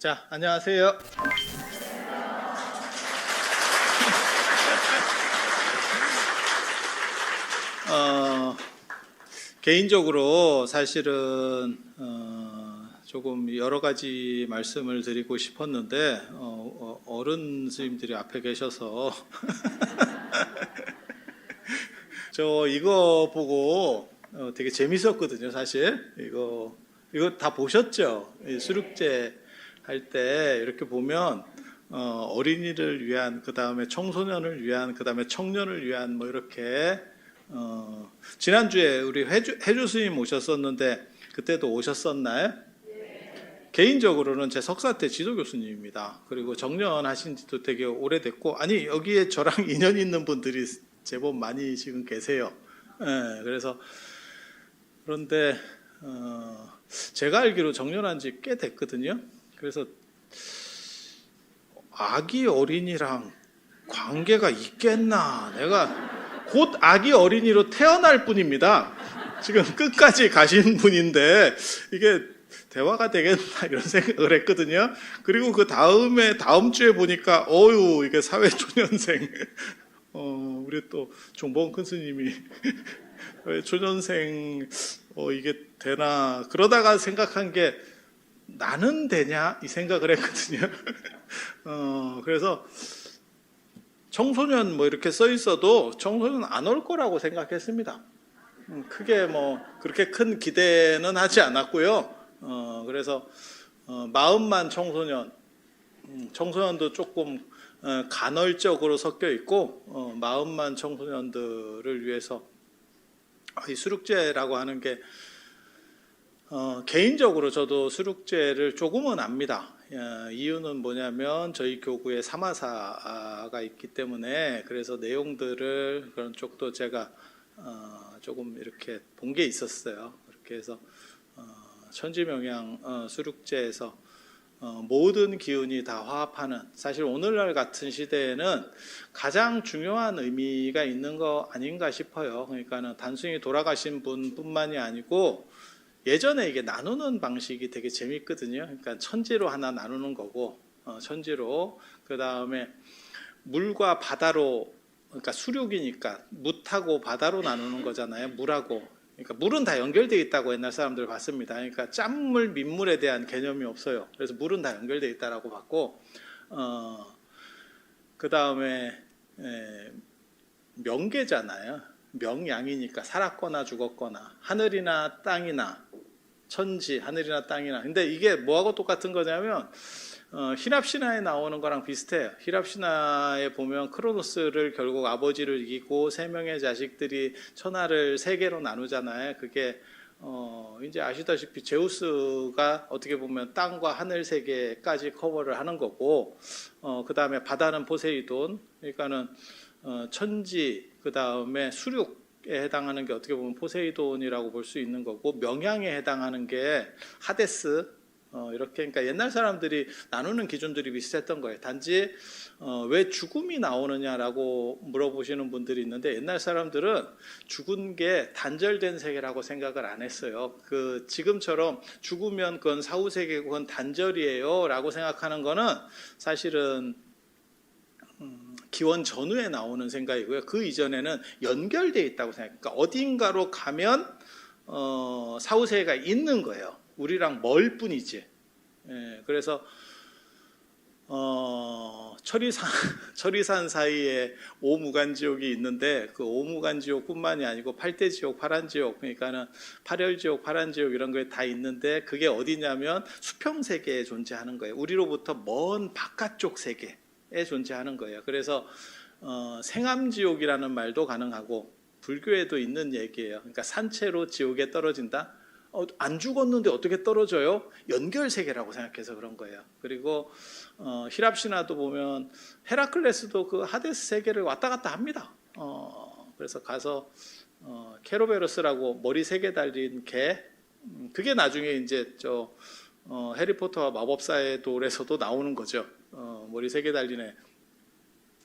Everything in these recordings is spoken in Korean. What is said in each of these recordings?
자, 안녕하세요. 개인적으로 사실은 조금 여러 가지 말씀을 드리고 싶었는데 어른 스님들이 앞에 계셔서 저 이거 보고 되게 재밌었거든요. 사실 이거 다 보셨죠? 이 수륙제 할 때 이렇게 보면 어린이를 위한, 그 다음에 청소년을 위한, 그 다음에 청년을 위한 뭐 이렇게 지난주에 우리 해주 스님 오셨었는데 그때도 오셨었나요? 네. 개인적으로는 제 석사 때 지도 교수님입니다. 그리고 정년하신 지도 되게 오래됐고, 아니 여기에 저랑 인연 있는 분들이 제법 많이 지금 계세요. 네, 그래서 그런데 제가 알기로 정년한 지 꽤 됐거든요. 그래서 아기 어린이랑 관계가 있겠나, 내가 곧 아기 어린이로 태어날 뿐입니다. 지금 끝까지 가신 분인데 이게 대화가 되겠나 이런 생각을 했거든요. 그리고 그 다음 주에 보니까 이게 사회초년생 우리 또 종봉 큰 스님이 초년생 이게 되나, 그러다가 생각한 게 나는 되냐 이 생각을 했거든요. 그래서 청소년 뭐 이렇게 써 있어도 청소년 안 올 거라고 생각했습니다. 크게 뭐 그렇게 큰 기대는 하지 않았고요. 그래서 마음만 청소년도 조금 간헐적으로 섞여 있고 마음만 청소년들을 위해서 이 수륙제라고 하는 게 개인적으로 저도 수륙제를 조금은 압니다. 이유는 뭐냐면 저희 교구에 사마사가 있기 때문에, 그래서 내용들을 그런 쪽도 제가 조금 이렇게 본 게 있었어요. 그렇게 해서 천지명양 수륙제에서 모든 기운이 다 화합하는, 사실 오늘날 같은 시대에는 가장 중요한 의미가 있는 거 아닌가 싶어요. 그러니까는 단순히 돌아가신 분뿐만이 아니고 예전에 이게 나누는 방식이 되게 재밌거든요. 그러니까 천지로 하나 나누는 거고, 천지로, 그 다음에 물과 바다로, 그러니까 수륙이니까 묻하고 바다로 나누는 거잖아요. 물하고. 그러니까 물은 다 연결되어 있다고 옛날 사람들 봤습니다. 그러니까 짠물, 민물에 대한 개념이 없어요. 그래서 물은 다 연결되어 있다라고 봤고, 그 다음에 명계잖아요. 명양이니까 살았거나 죽었거나, 하늘이나 땅이나 천지, 하늘이나 땅이나. 근데 이게 뭐하고 똑같은 거냐면 히랍신화에 나오는 거랑 비슷해요. 히랍신화에 보면 크로노스를 결국 아버지를 이기고 세 명의 자식들이 천하를 세 개로 나누잖아요. 그게 이제 아시다시피 제우스가 어떻게 보면 땅과 하늘 세계까지 커버를 하는 거고, 그 다음에 바다는 포세이돈, 그러니까는 천지, 그 다음에 수륙에 해당하는 게 어떻게 보면 포세이돈이라고 볼 수 있는 거고, 명양에 해당하는 게 하데스, 이렇게. 그러니까 옛날 사람들이 나누는 기준들이 비슷했던 거예요. 단지 왜 죽음이 나오느냐라고 물어보시는 분들이 있는데, 옛날 사람들은 죽은 게 단절된 세계라고 생각을 안 했어요. 그 지금처럼 죽으면 그건 사후세계고 그건 단절이에요 라고 생각하는 거는 사실은 기원 전후에 나오는 생각이고요. 그 이전에는 연결되어 있다고 생각해요. 그러니까 어딘가로 가면 사후세계가 있는 거예요. 우리랑 멀 뿐이지. 그래서 철이산 사이에 오무간지옥이 있는데, 그 오무간지옥뿐만이 아니고 팔대지옥, 파란지옥, 그러니까는 팔열지옥, 파란지옥 이런 거에 다 있는데, 그게 어디냐면 수평세계에 존재하는 거예요. 우리로부터 먼 바깥쪽 세계 에 존재하는 거예요. 그래서 생암지옥이라는 말도 가능하고, 불교에도 있는 얘기예요. 그러니까 산채로 지옥에 떨어진다. 안 죽었는데 어떻게 떨어져요? 연결세계라고 생각해서 그런 거예요. 그리고 히랍신화도 보면 헤라클레스도 그 하데스 세계를 왔다 갔다 합니다. 그래서 가서 케로베로스라고 머리 3개 달린 개, 그게 나중에 이제 해리포터와 마법사의 돌에서도 나오는 거죠. 머리 3개 달린 애.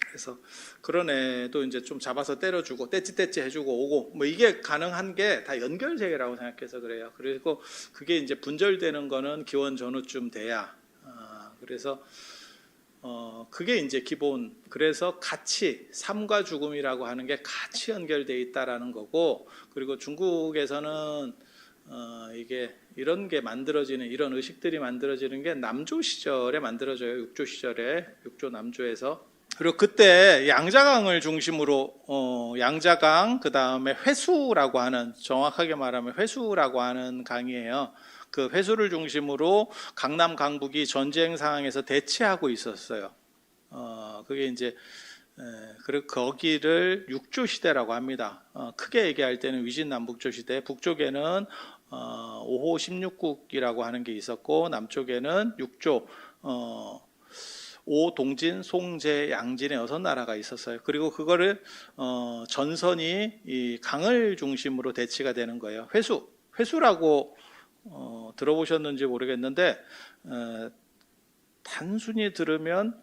그래서 그런 애도 이제 좀 잡아서 때려주고 떼찌떼찌 해주고 오고, 뭐 이게 가능한 게 다 연결세계라고 생각해서 그래요. 그리고 그게 이제 분절되는 거는 기원 전후쯤 돼야 그래서 그게 이제 기본. 그래서 같이 삶과 죽음이라고 하는 게 같이 연결돼 있다라는 거고, 그리고 중국에서는 이게 이런 게 만들어지는, 이런 의식들이 만들어지는 게 남조 시절에 만들어져요. 육조 시절에, 육조 남조에서. 그리고 그때 양자강을 중심으로 양자강, 그 다음에 회수라고 하는, 정확하게 말하면 회수라고 하는 강이에요. 그 회수를 중심으로 강남 강북이 전쟁 상황에서 대치하고 있었어요. 그게 이제 그리고 거기를 육조 시대라고 합니다. 크게 얘기할 때는 위진남북조 시대, 북쪽에는 5호 16국이라고 하는 게 있었고, 남쪽에는 육조, 오, 동진, 송제, 양진의 6나라가 있었어요. 그리고 그거를 전선이 이 강을 중심으로 대치가 되는 거예요. 회수라고 들어보셨는지 모르겠는데, 단순히 들으면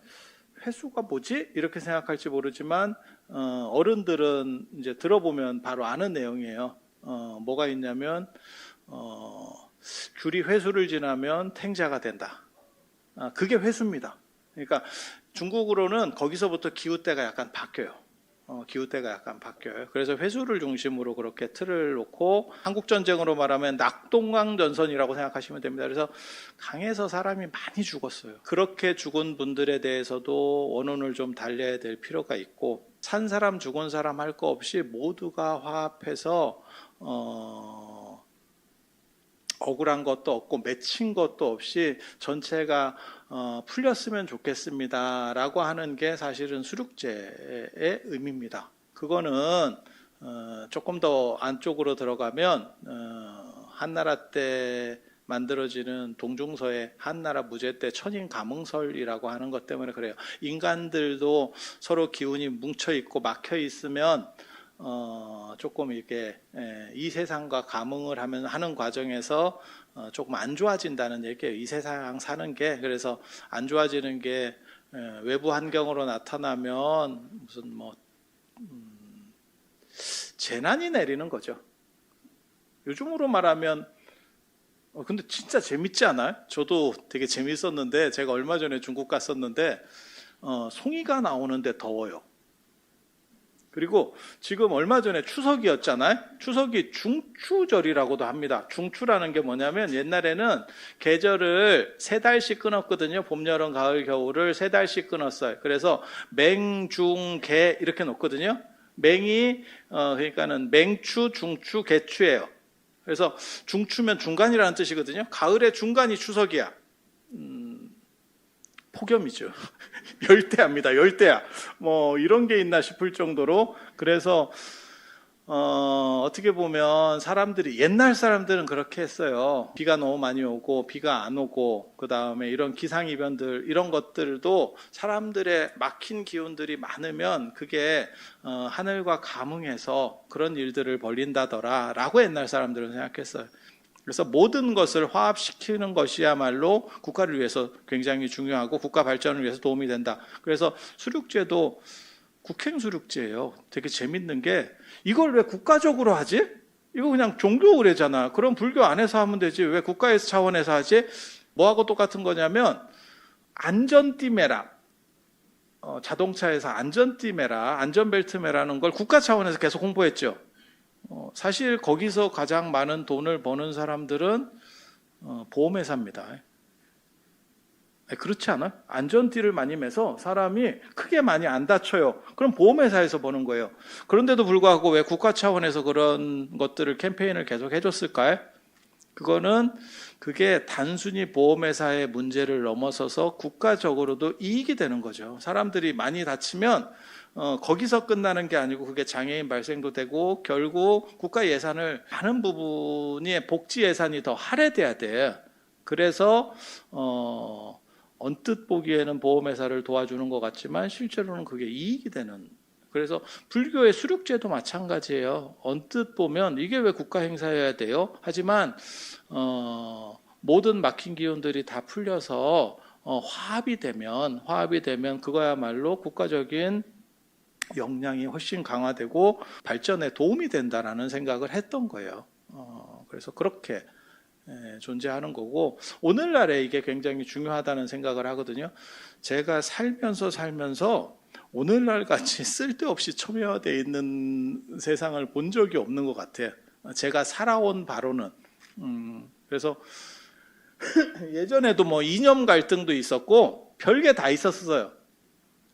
회수가 뭐지? 이렇게 생각할지 모르지만 어른들은 이제 들어보면 바로 아는 내용이에요. 뭐가 있냐면 귤이 회수를 지나면 탱자가 된다. 그게 회수입니다. 그러니까 중국으로는 거기서부터 기웃대가 약간 바뀌어요. 기웃대가 약간 바뀌어요. 그래서 회수를 중심으로 그렇게 틀을 놓고, 한국전쟁으로 말하면 낙동강 전선이라고 생각하시면 됩니다. 그래서 강에서 사람이 많이 죽었어요. 그렇게 죽은 분들에 대해서도 원혼을 좀 달래야 될 필요가 있고, 산 사람 죽은 사람 할 거 없이 모두가 화합해서 억울한 것도 없고 맺힌 것도 없이 전체가 풀렸으면 좋겠습니다 라고 하는 게 사실은 수륙제의 의미입니다. 그거는 조금 더 안쪽으로 들어가면 한나라 때 만들어지는 동중서의 한나라 무제 때 천인감응설이라고 하는 것 때문에 그래요. 인간들도 서로 기운이 뭉쳐있고 막혀있으면 조금 이렇게 이 세상과 감응을 하는 과정에서 조금 안 좋아진다는 얘기예요. 이 세상 사는 게. 그래서 안 좋아지는 게 외부 환경으로 나타나면 무슨 재난이 내리는 거죠. 요즘으로 말하면 근데 진짜 재밌지 않아요? 저도 되게 재밌었는데, 제가 얼마 전에 중국 갔었는데 송이가 나오는데 더워요. 그리고 지금 얼마 전에 추석이었잖아요. 추석이 중추절이라고도 합니다. 중추라는 게 뭐냐면, 옛날에는 계절을 3달씩 끊었거든요. 봄, 여름, 가을, 겨울을 3달씩 끊었어요. 그래서 맹, 중, 개 이렇게 놓거든요. 맹이 그러니까는 맹추, 중추, 개추예요. 그래서 중추면 중간이라는 뜻이거든요. 가을의 중간이 추석이야. 폭염이죠. 열대야입니다. 열대야. 이런 게 있나 싶을 정도로. 그래서 어떻게 보면 사람들이, 옛날 사람들은 그렇게 했어요. 비가 너무 많이 오고 비가 안 오고, 그 다음에 이런 기상이변들, 이런 것들도 사람들의 막힌 기운들이 많으면 그게 하늘과 감응해서 그런 일들을 벌린다더라 라고 옛날 사람들은 생각했어요. 그래서 모든 것을 화합시키는 것이야말로 국가를 위해서 굉장히 중요하고 국가 발전을 위해서 도움이 된다. 그래서 수륙제도 국행수륙제예요. 되게 재밌는 게, 이걸 왜 국가적으로 하지? 이거 그냥 종교 의례잖아. 그럼 불교 안에서 하면 되지. 왜 국가에서 차원에서 하지? 뭐하고 똑같은 거냐면, 안전띠 매라. 자동차에서 안전띠 매라, 안전벨트 매라는 걸 국가 차원에서 계속 홍보했죠. 사실 거기서 가장 많은 돈을 버는 사람들은 보험회사입니다. 그렇지 않아? 안전띠를 많이 매서 사람이 크게 많이 안 다쳐요. 그럼 보험회사에서 버는 거예요. 그런데도 불구하고 왜 국가 차원에서 그런 것들을 캠페인을 계속 해줬을까요? 그게 단순히 보험회사의 문제를 넘어서서 국가적으로도 이익이 되는 거죠. 사람들이 많이 다치면 거기서 끝나는 게 아니고 그게 장애인 발생도 되고, 결국 국가 예산을 많은 부분이 복지 예산이 더 할애돼야 돼요. 그래서 언뜻 보기에는 보험회사를 도와주는 것 같지만 실제로는 그게 이익이 되는. 그래서 불교의 수륙제도 마찬가지예요. 언뜻 보면 이게 왜 국가 행사여야 돼요? 하지만 모든 막힌 기운들이 다 풀려서 화합이 되면 그거야말로 국가적인 역량이 훨씬 강화되고 발전에 도움이 된다라는 생각을 했던 거예요. 그래서 그렇게 존재하는 거고, 오늘날에 이게 굉장히 중요하다는 생각을 하거든요. 제가 살면서 오늘날 같이 쓸데없이 첨예화되어 있는 세상을 본 적이 없는 것 같아요. 제가 살아온 바로는. 그래서 예전에도 뭐 이념 갈등도 있었고 별게 다 있었어요.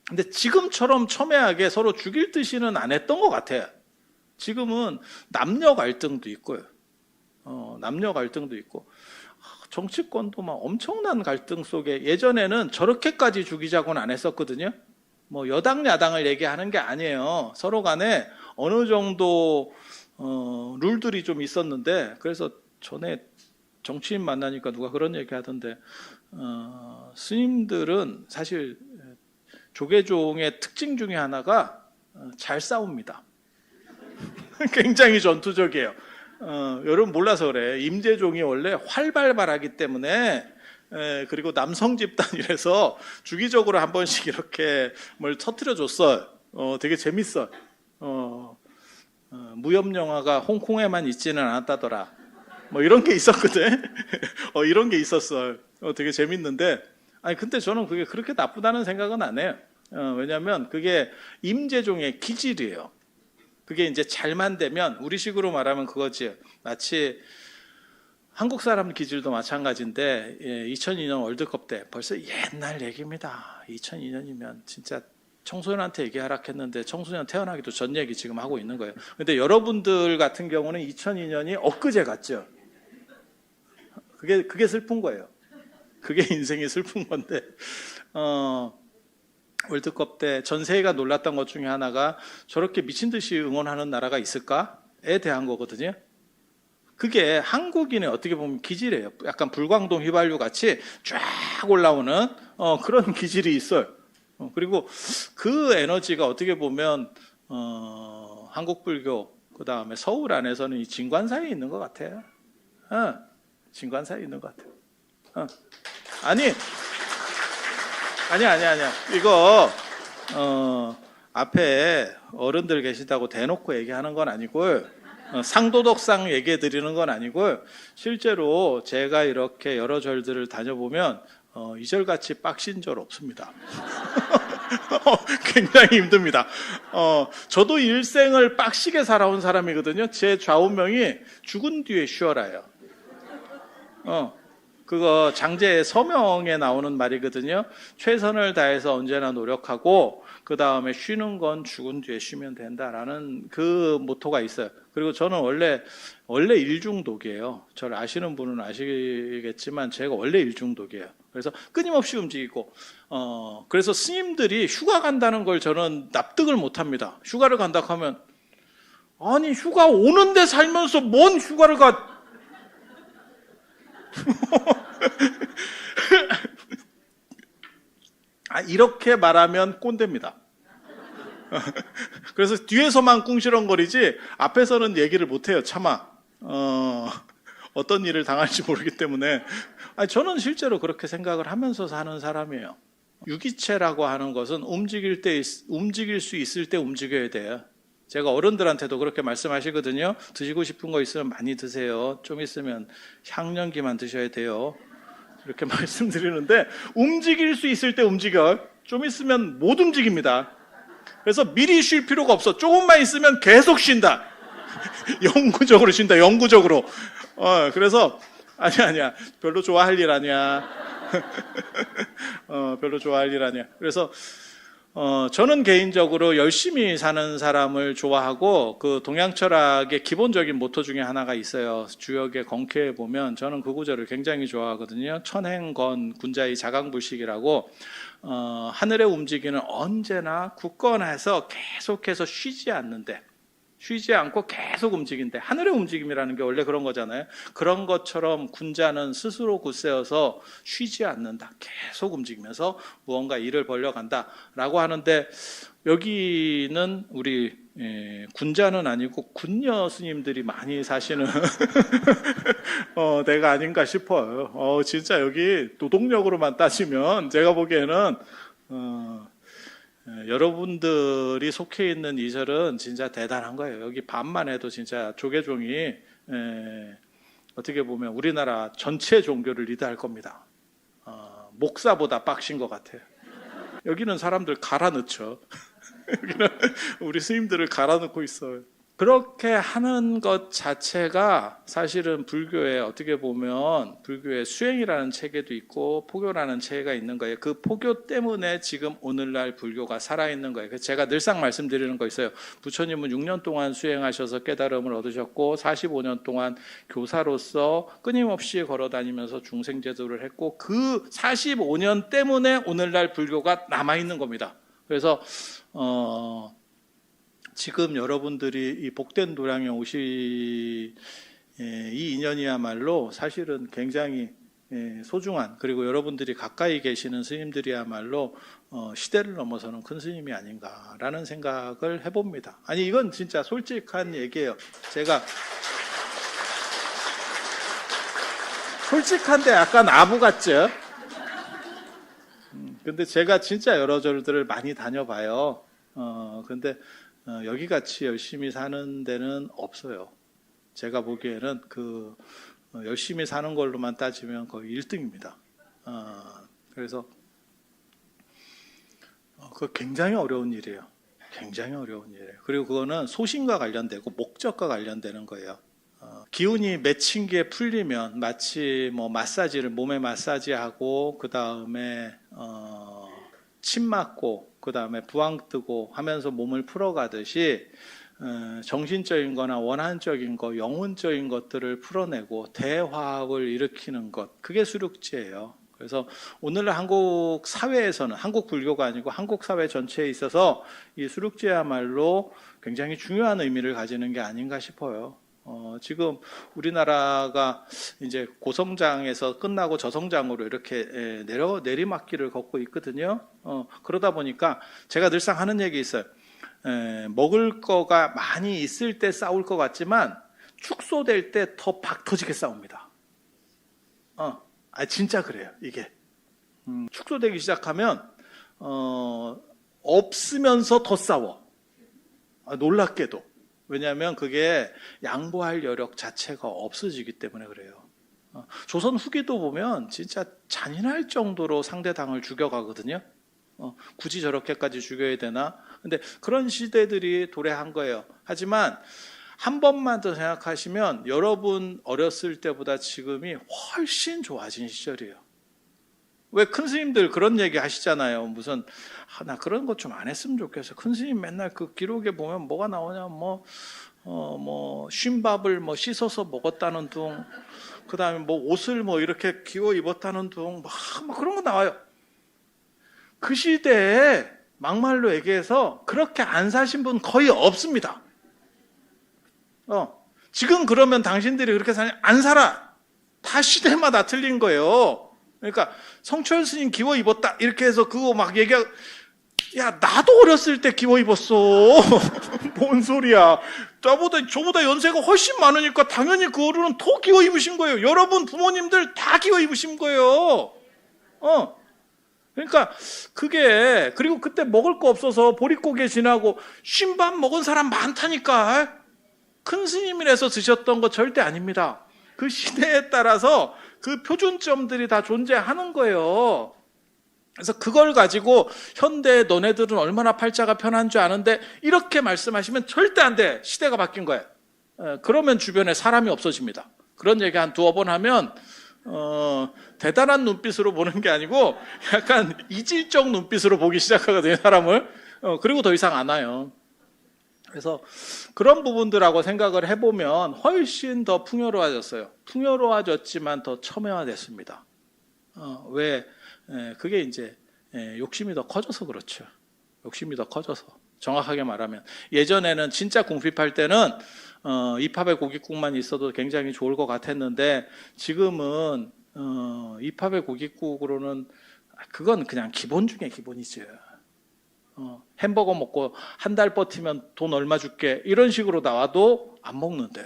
근데 지금처럼 첨예하게 서로 죽일 듯이는 안 했던 것 같아요. 지금은 남녀 갈등도 있고요. 남녀 갈등도 있고, 정치권도 막 엄청난 갈등 속에, 예전에는 저렇게까지 죽이자고는 안 했었거든요. 뭐 여당 야당을 얘기하는 게 아니에요. 서로 간에 어느 정도 룰들이 좀 있었는데, 그래서 전에 정치인 만나니까 누가 그런 얘기 하던데, 스님들은 사실 조계종의 특징 중에 하나가 잘 싸웁니다. 굉장히 전투적이에요. 여러분 몰라서 그래. 임재종이 원래 활발하기 때문에, 그리고 남성 집단이라서 주기적으로 한 번씩 이렇게 뭘 터뜨려 줬어요. 되게 재밌어요. 무협 영화가 홍콩에만 있지는 않았다더라. 뭐 이런 게 있었거든. 이런 게 있었어요. 되게 재밌는데, 아니 근데 저는 그게 그렇게 나쁘다는 생각은 안 해요. 왜냐하면 그게 임재종의 기질이에요. 그게 이제 잘만 되면, 우리식으로 말하면 그거지. 마치 한국 사람 기질도 마찬가지인데, 2002년 월드컵 때, 벌써 옛날 얘기입니다. 2002년이면 진짜 청소년한테 얘기하라 했는데 청소년 태어나기도 전 얘기 지금 하고 있는 거예요. 근데 여러분들 같은 경우는 2002년이 엊그제 같죠. 그게 슬픈 거예요. 그게 인생이 슬픈 건데, 월드컵 때 전 세계가 놀랐던 것 중에 하나가, 저렇게 미친 듯이 응원하는 나라가 있을까에 대한 거거든요. 그게 한국인의 어떻게 보면 기질이에요. 약간 불광동 휘발유 같이 쫙 올라오는 그런 기질이 있어요. 그리고 그 에너지가 어떻게 보면 한국 불교, 그 다음에 서울 안에서는 이 진관사에 있는 것 같아요. 진관사에 있는 것 같아요. 아니야. 이거 앞에 어른들 계시다고 대놓고 얘기하는 건 아니고, 상도덕상 얘기해 드리는 건 아니고, 실제로 제가 이렇게 여러 절들을 다녀보면 이 절같이 빡신 절 없습니다. 굉장히 힘듭니다. 저도 일생을 빡시게 살아온 사람이거든요. 제 좌우명이 죽은 뒤에 쉬어라예요. 그거 장제의 서명에 나오는 말이거든요. 최선을 다해서 언제나 노력하고, 그 다음에 쉬는 건 죽은 뒤에 쉬면 된다라는 그 모토가 있어요. 그리고 저는 원래 일중독이에요. 저를 아시는 분은 아시겠지만 제가 원래 일중독이에요. 그래서 끊임없이 움직이고, 그래서 스님들이 휴가 간다는 걸 저는 납득을 못합니다. 휴가를 간다 하면, 아니 휴가 오는데 살면서 뭔 휴가를 가? 이렇게 말하면 꼰대입니다. 그래서 뒤에서만 꿍시렁거리지 앞에서는 얘기를 못해요. 차마 어떤 일을 당할지 모르기 때문에. 저는 실제로 그렇게 생각을 하면서 사는 사람이에요. 유기체라고 하는 것은 움직일 수 있을 때 움직여야 돼요. 제가 어른들한테도 그렇게 말씀하시거든요. 드시고 싶은 거 있으면 많이 드세요. 좀 있으면 향년기만 드셔야 돼요. 이렇게 말씀드리는데, 움직일 수 있을 때 움직여요. 좀 있으면 못 움직입니다. 그래서 미리 쉴 필요가 없어. 조금만 있으면 계속 쉰다. 영구적으로 쉰다. 영구적으로. 그래서 아니야. 별로 좋아할 일 아니야. 별로 좋아할 일 아니야. 그래서 저는 개인적으로 열심히 사는 사람을 좋아하고, 그 동양 철학의 기본적인 모토 중에 하나가 있어요. 주역의 건쾌에 보면 저는 그 구절을 굉장히 좋아하거든요. 천행건 군자의 자강불식이라고, 하늘의 움직이는 언제나 굳건해서 계속해서 쉬지 않고 계속 움직인대. 하늘의 움직임이라는 게 원래 그런 거잖아요. 그런 것처럼 군자는 스스로 굳세어서 쉬지 않는다. 계속 움직이면서 무언가 일을 벌려간다라고 하는데, 여기는 우리 군자는 아니고 군녀 스님들이 많이 사시는 데가 아닌가 싶어요. 진짜 여기 노동력으로만 따지면 제가 보기에는 여러분들이 속해 있는 이 절은 진짜 대단한 거예요. 여기 밤만 해도 진짜 조계종이 어떻게 보면 우리나라 전체 종교를 리드할 겁니다. 목사보다 빡신 것 같아요. 여기는 사람들 갈아 넣죠. 여기는 우리 스님들을 갈아 넣고 있어요. 그렇게 하는 것 자체가 사실은 불교에 어떻게 보면 불교의 수행이라는 체계도 있고 포교라는 체계가 있는 거예요. 그 포교 때문에 지금 오늘날 불교가 살아있는 거예요. 제가 늘상 말씀드리는 거 있어요. 부처님은 6년 동안 수행하셔서 깨달음을 얻으셨고 45년 동안 교사로서 끊임없이 걸어다니면서 중생제도를 했고 그 45년 때문에 오늘날 불교가 남아있는 겁니다. 그래서 지금 여러분들이 이 복된 도량에 오시 이 인연이야말로 사실은 굉장히 소중한, 그리고 여러분들이 가까이 계시는 스님들이야말로 시대를 넘어서는 큰 스님이 아닌가라는 생각을 해봅니다. 아니 이건 진짜 솔직한 얘기예요. 제가 솔직한데 약간 아부 같죠? 근데 제가 진짜 여러 절들을 많이 다녀봐요. 근데 여기같이 열심히 사는 데는 없어요. 제가 보기에는 열심히 사는 걸로만 따지면 거의 1등입니다. 그래서 그거 굉장히 어려운 일이에요. 굉장히 어려운 일이에요. 그리고 그거는 소신과 관련되고 목적과 관련되는 거예요. 기운이 맺힌 게 풀리면 마치 마사지를 몸에 마사지하고 그 다음에 침 맞고 그 다음에 부항 뜨고 하면서 몸을 풀어가듯이 정신적인 거나 원한적인 거, 영혼적인 것들을 풀어내고 대화학을 일으키는 것, 그게 수륙지예요. 그래서 오늘날 한국 사회에서는, 한국 불교가 아니고 한국 사회 전체에 있어서 이 수륙지야말로 굉장히 중요한 의미를 가지는 게 아닌가 싶어요. 지금 우리나라가 이제 고성장에서 끝나고 저성장으로 이렇게 내리막길을 걷고 있거든요. 그러다 보니까 제가 늘상 하는 얘기 있어요. 먹을 거가 많이 있을 때 싸울 것 같지만 축소될 때 더 박 터지게 싸웁니다. 진짜 그래요. 이게 축소되기 시작하면 없으면서 더 싸워. 놀랍게도. 왜냐하면 그게 양보할 여력 자체가 없어지기 때문에 그래요. 조선 후기도 보면 진짜 잔인할 정도로 상대당을 죽여가거든요. 굳이 저렇게까지 죽여야 되나? 근데 그런 시대들이 도래한 거예요. 하지만 한 번만 더 생각하시면 여러분 어렸을 때보다 지금이 훨씬 좋아진 시절이에요. 왜 큰 스님들 그런 얘기 하시잖아요. 무슨 나 그런 것 좀 안 했으면 좋겠어. 큰 스님 맨날 그 기록에 보면 뭐가 나오냐, 쉰밥을 씻어서 먹었다는 둥, 그 다음에 옷을 이렇게 기워 입었다는 둥, 그런 거 나와요. 그 시대에 막말로 얘기해서 그렇게 안 사신 분 거의 없습니다. 지금 그러면 당신들이 그렇게 사냐? 안 살아. 다 시대마다 틀린 거예요. 그러니까 성철 스님 기워 입었다 이렇게 해서 그거 얘기하고, 야 나도 어렸을 때 기워 입었어. 뭔 소리야. 저보다 연세가 훨씬 많으니까 당연히 그 어른은 더 기워 입으신 거예요. 여러분 부모님들 다 기워 입으신 거예요. 그러니까 그리고 그때 먹을 거 없어서 보릿고개 지나고 쉰밥 먹은 사람 많다니까. 큰 스님이라서 드셨던 거 절대 아닙니다. 그 시대에 따라서 그 표준점들이 다 존재하는 거예요. 그래서 그걸 가지고 현대의 너네들은 얼마나 팔자가 편한 줄 아는데 이렇게 말씀하시면 절대 안 돼. 시대가 바뀐 거예요. 그러면 주변에 사람이 없어집니다. 그런 얘기 한 두어 번 하면 대단한 눈빛으로 보는 게 아니고 약간 이질적 눈빛으로 보기 시작하거든요, 사람을. 그리고 더 이상 안 와요. 그래서 그런 부분들하고 생각을 해보면 훨씬 더 풍요로워졌어요. 풍요로워졌지만 더 첨예화됐습니다. 왜? 그게 이제 욕심이 더 커져서 그렇죠. 욕심이 더 커져서. 정확하게 말하면 예전에는 진짜 궁핍할 때는 이팝에 고깃국만 있어도 굉장히 좋을 것 같았는데 지금은 이팝에 고깃국으로는 그건 그냥 기본 중에 기본이죠. 햄버거 먹고 한 달 버티면 돈 얼마 줄게 이런 식으로 나와도 안 먹는데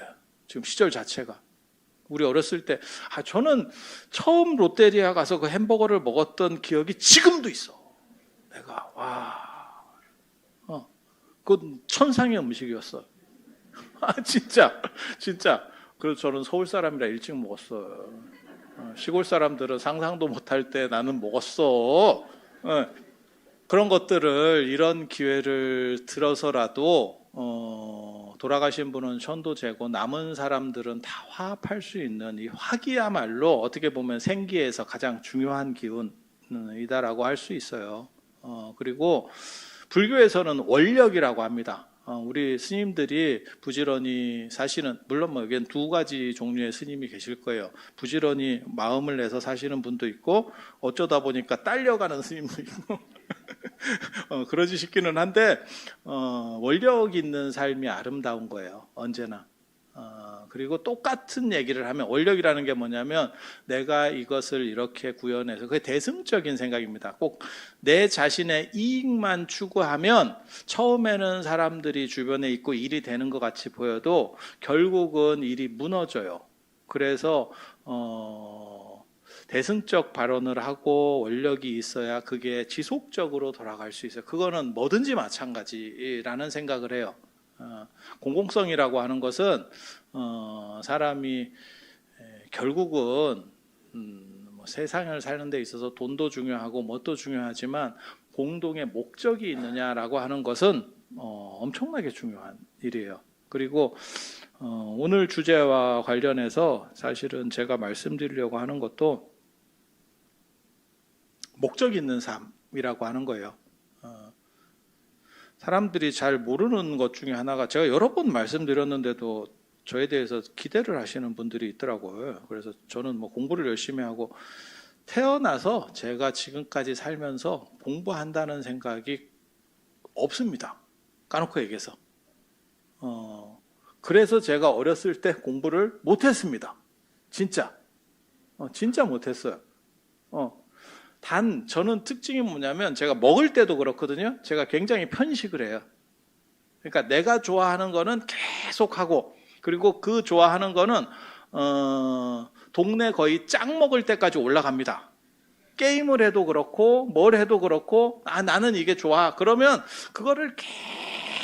지금 시절 자체가. 우리 어렸을 때 저는 처음 롯데리아 가서 그 햄버거를 먹었던 기억이 지금도 있어. 내가 그건 천상의 음식이었어. 진짜 그래서 저는 서울 사람이라 일찍 먹었어요. 시골 사람들은 상상도 못할 때 나는 먹었어. 그런 것들을 이런 기회를 들어서라도 돌아가신 분은 천도제고 남은 사람들은 다 화합할 수 있는 이 화기야말로 어떻게 보면 생기에서 가장 중요한 기운이다라고 할 수 있어요. 그리고 불교에서는 원력이라고 합니다. 우리 스님들이 부지런히 사시는, 물론 뭐 여기엔 두 가지 종류의 스님이 계실 거예요. 부지런히 마음을 내서 사시는 분도 있고 어쩌다 보니까 딸려가는 스님도 있고 그러지 싶기는 한데 원력 있는 삶이 아름다운 거예요. 언제나. 그리고 똑같은 얘기를 하면, 원력이라는 게 뭐냐면 내가 이것을 이렇게 구현해서, 그게 대승적인 생각입니다. 꼭 내 자신의 이익만 추구하면 처음에는 사람들이 주변에 있고 일이 되는 것 같이 보여도 결국은 일이 무너져요. 그래서 대승적 발언을 하고 원력이 있어야 그게 지속적으로 돌아갈 수 있어요. 그거는 뭐든지 마찬가지라는 생각을 해요. 공공성이라고 하는 것은 사람이 결국은 뭐 세상을 사는 데 있어서 돈도 중요하고 뭣도 중요하지만 공동의 목적이 있느냐라고 하는 것은 엄청나게 중요한 일이에요. 그리고 오늘 주제와 관련해서 사실은 제가 말씀드리려고 하는 것도 목적 있는 삶이라고 하는 거예요. 사람들이 잘 모르는 것 중에 하나가, 제가 여러 번 말씀드렸는데도 저에 대해서 기대를 하시는 분들이 있더라고요. 그래서 저는 뭐 공부를 열심히 하고 태어나서 제가 지금까지 살면서 공부한다는 생각이 없습니다. 까놓고 얘기해서. 그래서 제가 어렸을 때 공부를 못했습니다. 진짜 못했어요. 단 저는 특징이 뭐냐면 제가 먹을 때도 그렇거든요. 제가 굉장히 편식을 해요. 그러니까 내가 좋아하는 거는 계속 하고, 그리고 그 좋아하는 거는 동네 거의 짱 먹을 때까지 올라갑니다. 게임을 해도 그렇고 뭘 해도 그렇고 나는 이게 좋아. 그러면 그거를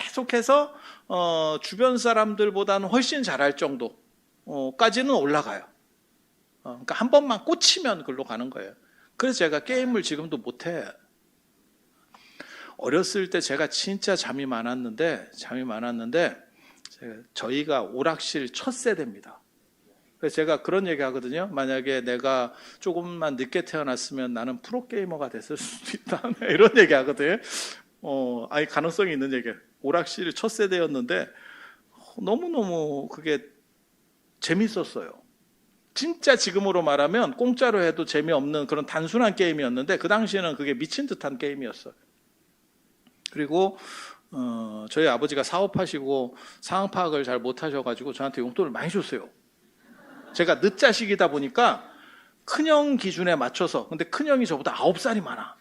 계속해서 주변 사람들보다는 훨씬 잘할 정도까지는 올라가요. 그러니까 한 번만 꽂히면 글로 가는 거예요. 그래서 제가 게임을 지금도 못해. 어렸을 때 제가 진짜 잠이 많았는데 저희가 오락실 첫 세대입니다. 그래서 제가 그런 얘기 하거든요. 만약에 내가 조금만 늦게 태어났으면 나는 프로게이머가 됐을 수도 있다. 이런 얘기 하거든요. 아니 가능성이 있는 얘기예요. 오락실 첫 세대였는데 너무너무 그게 재밌었어요. 진짜 지금으로 말하면 공짜로 해도 재미없는 그런 단순한 게임이었는데 그 당시에는 그게 미친 듯한 게임이었어요. 그리고 저희 아버지가 사업하시고 상황 파악을 잘 못하셔가지고 저한테 용돈을 많이 줬어요. 제가 늦자식이다 보니까 큰형 기준에 맞춰서, 근데 큰형이 저보다 9살이 많아.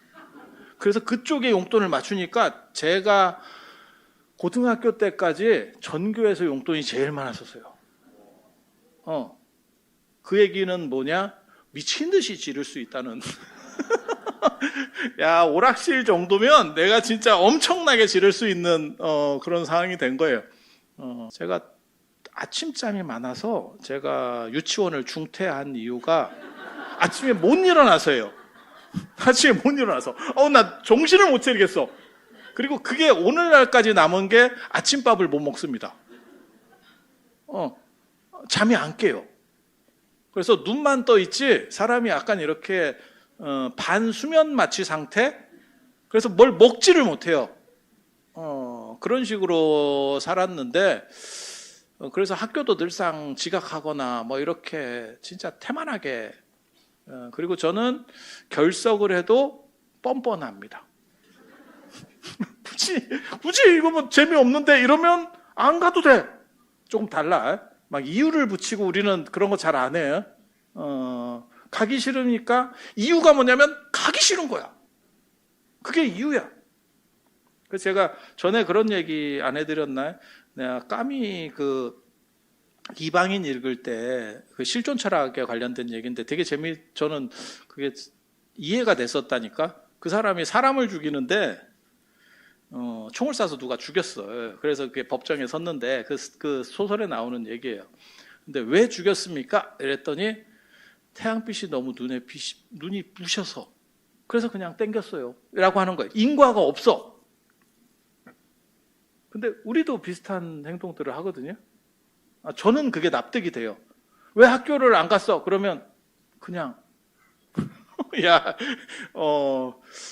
그래서 그쪽에 용돈을 맞추니까 제가 고등학교 때까지 전교에서 용돈이 제일 많았었어요. 그 얘기는 뭐냐? 미친 듯이 지를 수 있다는. 야, 오락실 정도면 내가 진짜 엄청나게 지를 수 있는 그런 상황이 된 거예요. 제가 아침잠이 많아서 제가 유치원을 중퇴한 이유가 아침에 못 일어나서예요. 아침에 못 일어나서. 나 정신을 못 차리겠어. 그리고 그게 오늘날까지 남은 게 아침밥을 못 먹습니다. 잠이 안 깨요. 그래서 눈만 떠 있지 사람이 약간 이렇게 반수면 마취 상태? 그래서 뭘 먹지를 못해요. 그런 식으로 살았는데 그래서 학교도 늘상 지각하거나 뭐 이렇게 진짜 태만하게, 그리고 저는 결석을 해도 뻔뻔합니다. 굳이 이거 뭐 재미없는데 이러면 안 가도 돼. 조금 달라. 막 이유를 붙이고 우리는 그런 거 잘 안 해요. 가기 싫으니까, 이유가 뭐냐면 가기 싫은 거야. 그게 이유야. 그래서 제가 전에 그런 얘기 안 해드렸나요? 내가 까미 이방인 읽을 때 그 실존 철학에 관련된 얘기인데 되게 저는 그게 이해가 됐었다니까. 그 사람이 사람을 죽이는데 총을 쏴서 누가 죽였어요. 그래서 그게 법정에 섰는데 그 소설에 나오는 얘기예요. 근데 왜 죽였습니까? 이랬더니 태양빛이 너무 눈이 부셔서 그래서 그냥 땡겼어요 라고 하는 거예요. 인과가 없어. 근데 우리도 비슷한 행동들을 하거든요. 저는 그게 납득이 돼요. 왜 학교를 안 갔어? 그러면 그냥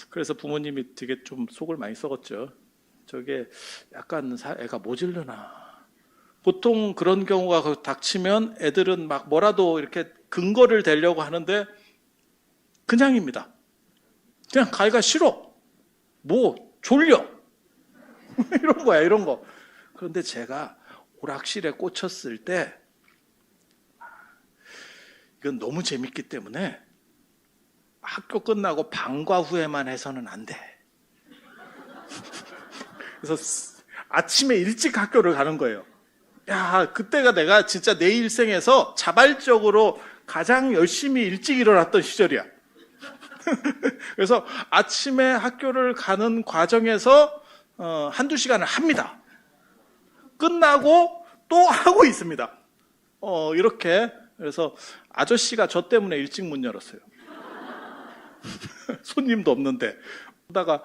그래서 부모님이 되게 좀 속을 많이 썩었죠. 저게 약간 애가 모질르나. 보통 그런 경우가 닥치면 애들은 막 뭐라도 이렇게 근거를 대려고 하는데 그냥입니다. 그냥 가기가 싫어. 뭐 졸려. 이런 거야, 이런 거. 그런데 제가 오락실에 꽂혔을 때 이건 너무 재밌기 때문에 학교 끝나고 방과 후에만 해서는 안 돼. 그래서 아침에 일찍 학교를 가는 거예요. 야, 그때가 내가 진짜 내 일생에서 자발적으로 가장 열심히 일찍 일어났던 시절이야. 그래서 아침에 학교를 가는 과정에서 한두 시간을 합니다. 끝나고 또 하고 있습니다. 이렇게. 그래서 아저씨가 저 때문에 일찍 문 열었어요. 손님도 없는데. 그러다가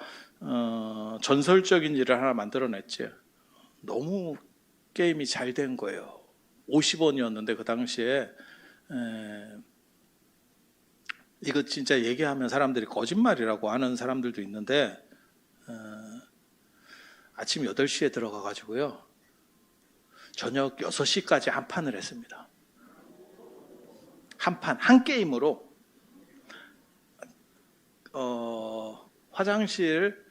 전설적인 일을 하나 만들어냈지. 너무 게임이 잘 된 거예요. 50원이었는데 그 당시에 이거 진짜 얘기하면 사람들이 거짓말이라고 하는 사람들도 있는데 아침 8시에 들어가 가지고요. 저녁 6시까지 한 판을 했습니다. 한 판, 한 게임으로 화장실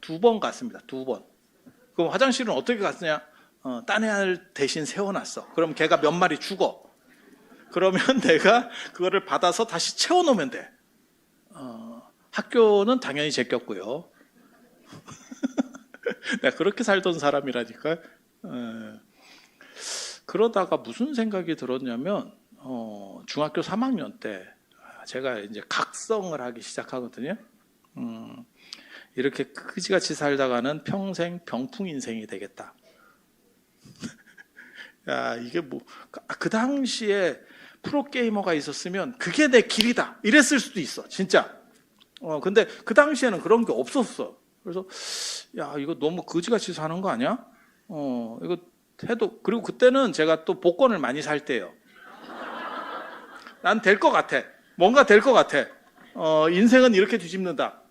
2번 갔습니다. 2번. 그럼 화장실은 어떻게 갔느냐? 딴 애를 대신 세워놨어. 그럼 걔가 몇 마리 죽어. 그러면 내가 그거를 받아서 다시 채워놓으면 돼. 학교는 당연히 제꼈고요. 내가 그렇게 살던 사람이라니까. 그러다가 무슨 생각이 들었냐면 중학교 3학년 때 제가 이제 각성을 하기 시작하거든요. 이렇게 그지같이 살다가는 평생 병풍 인생이 되겠다. 야, 이게 뭐 그 당시에 프로게이머가 있었으면 그게 내 길이다 이랬을 수도 있어, 진짜. 근데 그 당시에는 그런 게 없었어. 그래서 야, 이거 너무 그지같이 사는 거 아니야? 이거 해도. 그리고 그때는 제가 또 복권을 많이 살 때예요. 난 될 것 같아. 뭔가 될 것 같아. 인생은 이렇게 뒤집는다.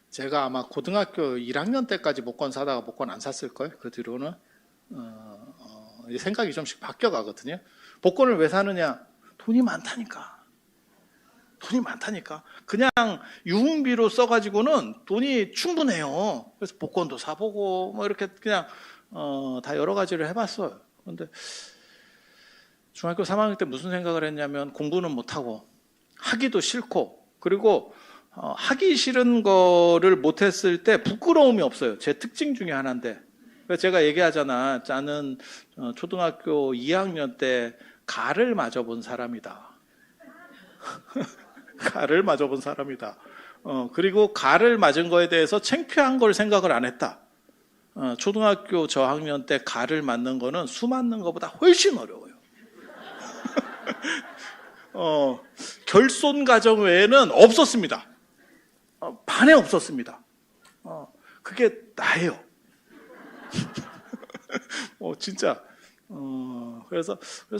제가 아마 고등학교 1학년 때까지 복권 사다가 복권 안 샀을걸? 그 뒤로는 생각이 좀씩 바뀌어가거든요. 복권을 왜 사느냐? 돈이 많다니까. 돈이 많다니까. 그냥 유흥비로 써가지고는 돈이 충분해요. 그래서 복권도 사보고 뭐 이렇게 그냥 다 여러 가지를 해봤어요. 그런데 중학교 3학년 때 무슨 생각을 했냐면 공부는 못하고 하기도 싫고, 그리고 하기 싫은 거를 못했을 때 부끄러움이 없어요. 제 특징 중에 하나인데. 그래서 제가 얘기하잖아. 나는 초등학교 2학년 때 가를 맞아본 사람이다. 가를 맞아본 사람이다. 그리고 가를 맞은 거에 대해서 창피한 걸 생각을 안 했다. 초등학교 저학년 때 가를 맞는 거는 수 맞는 것보다 훨씬 어려워요. 결손 가정 외에는 없었습니다. 반에 없었습니다. 그게 나예요. 진짜. 그래서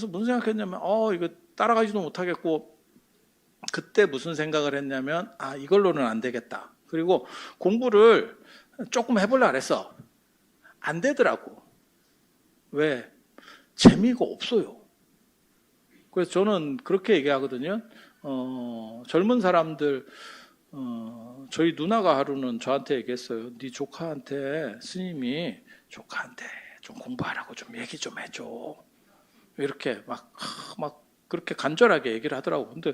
무슨 생각했냐면, 이거 따라가지도 못하겠고, 그때 무슨 생각을 했냐면, 이걸로는 안 되겠다. 그리고 공부를 조금 해보려고 그랬어. 안 되더라고. 왜? 재미가 없어요. 그래서 저는 그렇게 얘기하거든요. 젊은 사람들, 저희 누나가 하루는 저한테 얘기했어요. 네 조카한테 스님이 조카한테 좀 공부하라고 좀 얘기 좀 해줘. 이렇게 막 그렇게 간절하게 얘기를 하더라고. 근데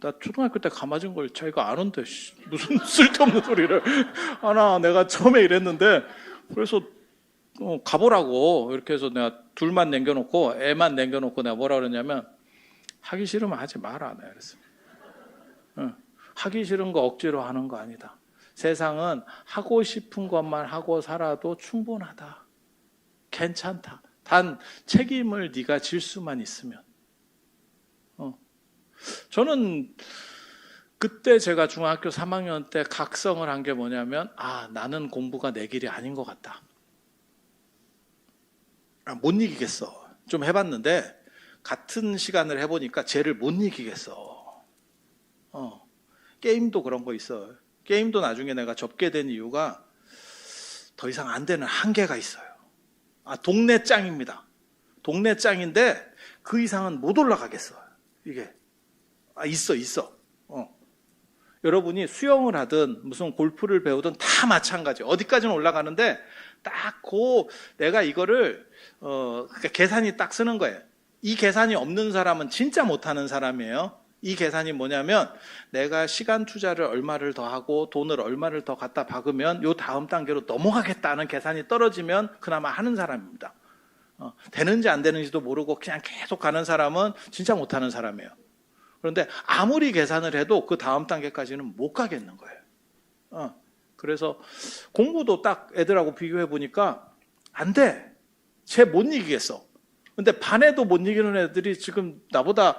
나 초등학교 때 가맞은 걸 자기가 아는데 무슨 쓸데없는 소리를 하나. 내가 처음에 이랬는데, 그래서 가보라고 이렇게 해서 내가 둘만 남겨놓고 애만 남겨놓고 내가 뭐라 그랬냐면, 하기 싫으면 하지 마라. 내가 그랬어. 하기 싫은 거 억지로 하는 거 아니다. 세상은 하고 싶은 것만 하고 살아도 충분하다. 괜찮다. 단 책임을 네가 질 수만 있으면. 저는 그때 제가 중학교 3학년 때 각성을 한 게 뭐냐면, 나는 공부가 내 길이 아닌 것 같다. 못 이기겠어. 좀 해봤는데 같은 시간을 해보니까 쟤를 못 이기겠어. 게임도 그런 거 있어. 게임도 나중에 내가 접게 된 이유가 더 이상 안 되는 한계가 있어요. 동네 짱입니다. 동네 짱인데 그 이상은 못 올라가겠어. 이게 있어. 여러분이 수영을 하든 무슨 골프를 배우든 다 마찬가지. 어디까지는 올라가는데 딱 내가 이거를 그러니까 계산이 딱 쓰는 거예요. 이 계산이 없는 사람은 진짜 못하는 사람이에요. 이 계산이 뭐냐면 내가 시간 투자를 얼마를 더 하고 돈을 얼마를 더 갖다 박으면 요 다음 단계로 넘어가겠다는 계산이 떨어지면 그나마 하는 사람입니다. 되는지 안 되는지도 모르고 그냥 계속 가는 사람은 진짜 못하는 사람이에요. 그런데 아무리 계산을 해도 그 다음 단계까지는 못 가겠는 거예요. 그래서 공부도 딱 애들하고 비교해 보니까 안 돼. 쟤 못 이기겠어. 근데 반에도 못 이기는 애들이 지금 나보다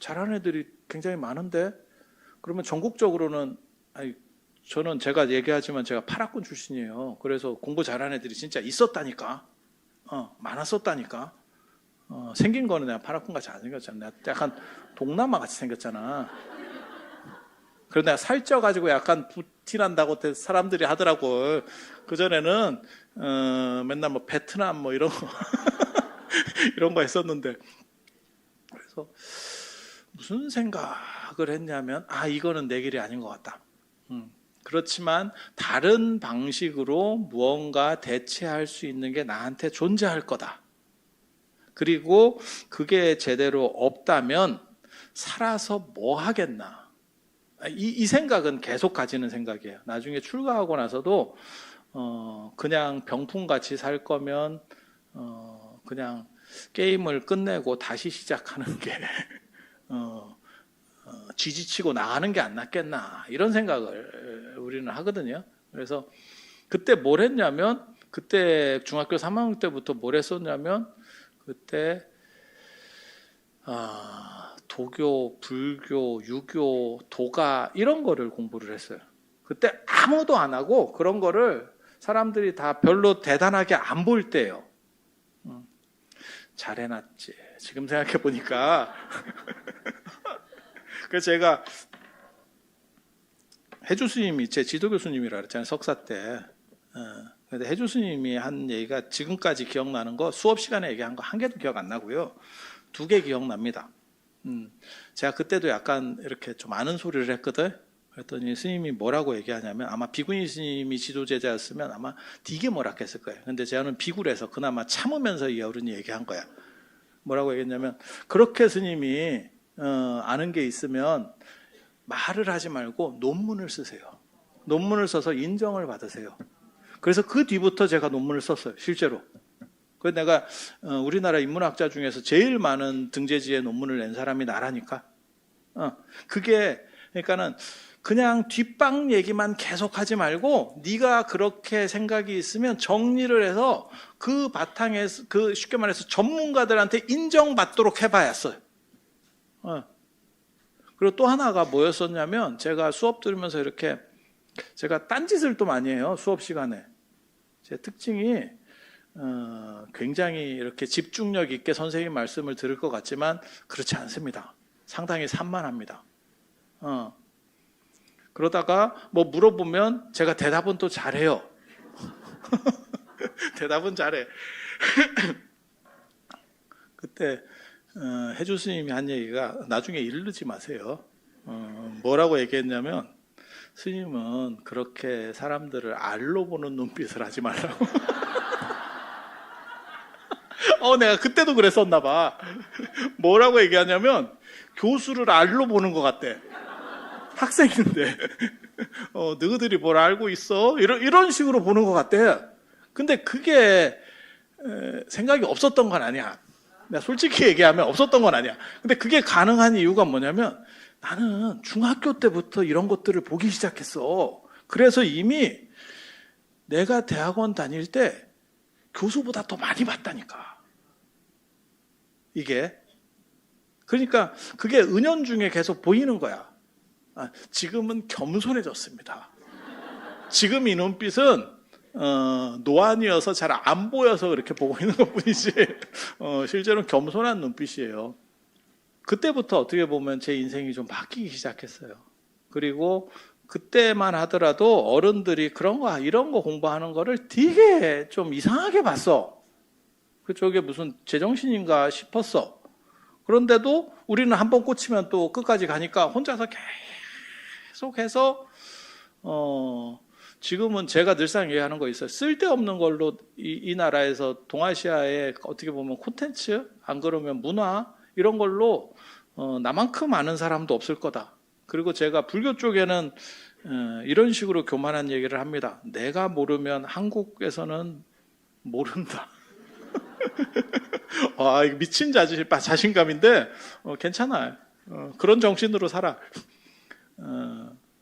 잘하는 애들이 굉장히 많은데, 그러면 전국적으로는 저는 제가 얘기하지만 제가 8학군 출신이에요. 그래서 공부 잘하는 애들이 진짜 있었다니까. 많았었다니까. 생긴 거는 내가 8학군 같이 안 생겼잖아. 내가 약간 동남아 같이 생겼잖아. 그래서 내가 살쪄가지고 약간 부티난다고 사람들이 하더라고. 그전에는 맨날 뭐 베트남 뭐 이런 거 이런 거 했었는데, 그래서 무슨 생각을 했냐면 이거는 내 길이 아닌 것 같다. 그렇지만 다른 방식으로 무언가 대체할 수 있는 게 나한테 존재할 거다. 그리고 그게 제대로 없다면 살아서 뭐 하겠나. 이 생각은 계속 가지는 생각이에요. 나중에 출가하고 나서도 그냥 병풍같이 살 거면 그냥 게임을 끝내고 다시 시작하는 게 지지치고 나가는 게 안 낫겠나, 이런 생각을 우리는 하거든요. 그래서 그때 뭘 했냐면, 그때 중학교 3학년 때부터 뭘 했었냐면, 그때 도교, 불교, 유교, 도가 이런 거를 공부를 했어요. 그때 아무도 안 하고 그런 거를 사람들이 다 별로 대단하게 안 볼 때예요. 잘 해놨지. 지금 생각해 보니까. 그래서 제가 해주 스님이 제 지도 교수님이라 그랬잖아요, 석사 때. 근데 해주 스님이 한 얘기가 지금까지 기억나는 거, 수업 시간에 얘기한 거 한 개도 기억 안 나고요. 2개 기억납니다. 제가 그때도 약간 이렇게 좀 아는 소리를 했거든. 그랬더니 스님이 뭐라고 얘기하냐면, 아마 비구니 스님이 지도제자였으면 아마 되게 뭐라 했을 거예요. 근데 제가는 비구라서 그나마 참으면서 이 어른이 얘기한 거야. 뭐라고 얘기했냐면, 그렇게 스님이 아는 게 있으면 말을 하지 말고 논문을 쓰세요. 논문을 써서 인정을 받으세요. 그래서 그 뒤부터 제가 논문을 썼어요, 실제로. 그래서 내가 우리나라 인문학자 중에서 제일 많은 등재지에 논문을 낸 사람이 나라니까. 그게 그러니까는 그냥 뒷방 얘기만 계속 하지 말고, 네가 그렇게 생각이 있으면 정리를 해서 그 바탕에서, 쉽게 말해서 전문가들한테 인정받도록 해봐야 써요. 그리고 또 하나가 뭐였었냐면, 제가 수업 들으면서 이렇게, 제가 딴짓을 또 많이 해요, 수업 시간에. 제 특징이 굉장히 이렇게 집중력 있게 선생님 말씀을 들을 것 같지만 그렇지 않습니다. 상당히 산만합니다. 그러다가 뭐 물어보면 제가 대답은 또 잘해요. 대답은 잘해. 그때 해주 스님이 한 얘기가, 나중에 이르지 마세요. 뭐라고 얘기했냐면, 스님은 그렇게 사람들을 알로 보는 눈빛을 하지 말라고. 내가 그때도 그랬었나 봐. 뭐라고 얘기하냐면, 교수를 알로 보는 것 같대. 학생인데. 너희들이 뭘 알고 있어? 이런 식으로 보는 것 같대. 근데 그게 생각이 없었던 건 아니야. 내가 솔직히 얘기하면 없었던 건 아니야. 근데 그게 가능한 이유가 뭐냐면, 나는 중학교 때부터 이런 것들을 보기 시작했어. 그래서 이미 내가 대학원 다닐 때 교수보다 더 많이 받다니까. 이게. 그러니까 그게 은연중에 계속 보이는 거야. 지금은 겸손해졌습니다. 지금 이 눈빛은 노안이어서 잘 안 보여서 그렇게 보고 있는 것뿐이지 실제로는 겸손한 눈빛이에요. 그때부터 어떻게 보면 제 인생이 좀 바뀌기 시작했어요. 그리고 그때만 하더라도 어른들이 그런 거 이런 거 공부하는 거를 되게 좀 이상하게 봤어. 그쪽에 무슨 제정신인가 싶었어. 그런데도 우리는 한번 꽂히면 또 끝까지 가니까 혼자서 계속해서 지금은 제가 늘상 얘기하는 거 있어요. 쓸데없는 걸로 이 나라에서 동아시아에 어떻게 보면 콘텐츠, 안 그러면 문화 이런 걸로 나만큼 아는 사람도 없을 거다. 그리고 제가 불교 쪽에는 이런 식으로 교만한 얘기를 합니다. 내가 모르면 한국에서는 모른다. 이거 미친 자신감인데 괜찮아요. 그런 정신으로 살아.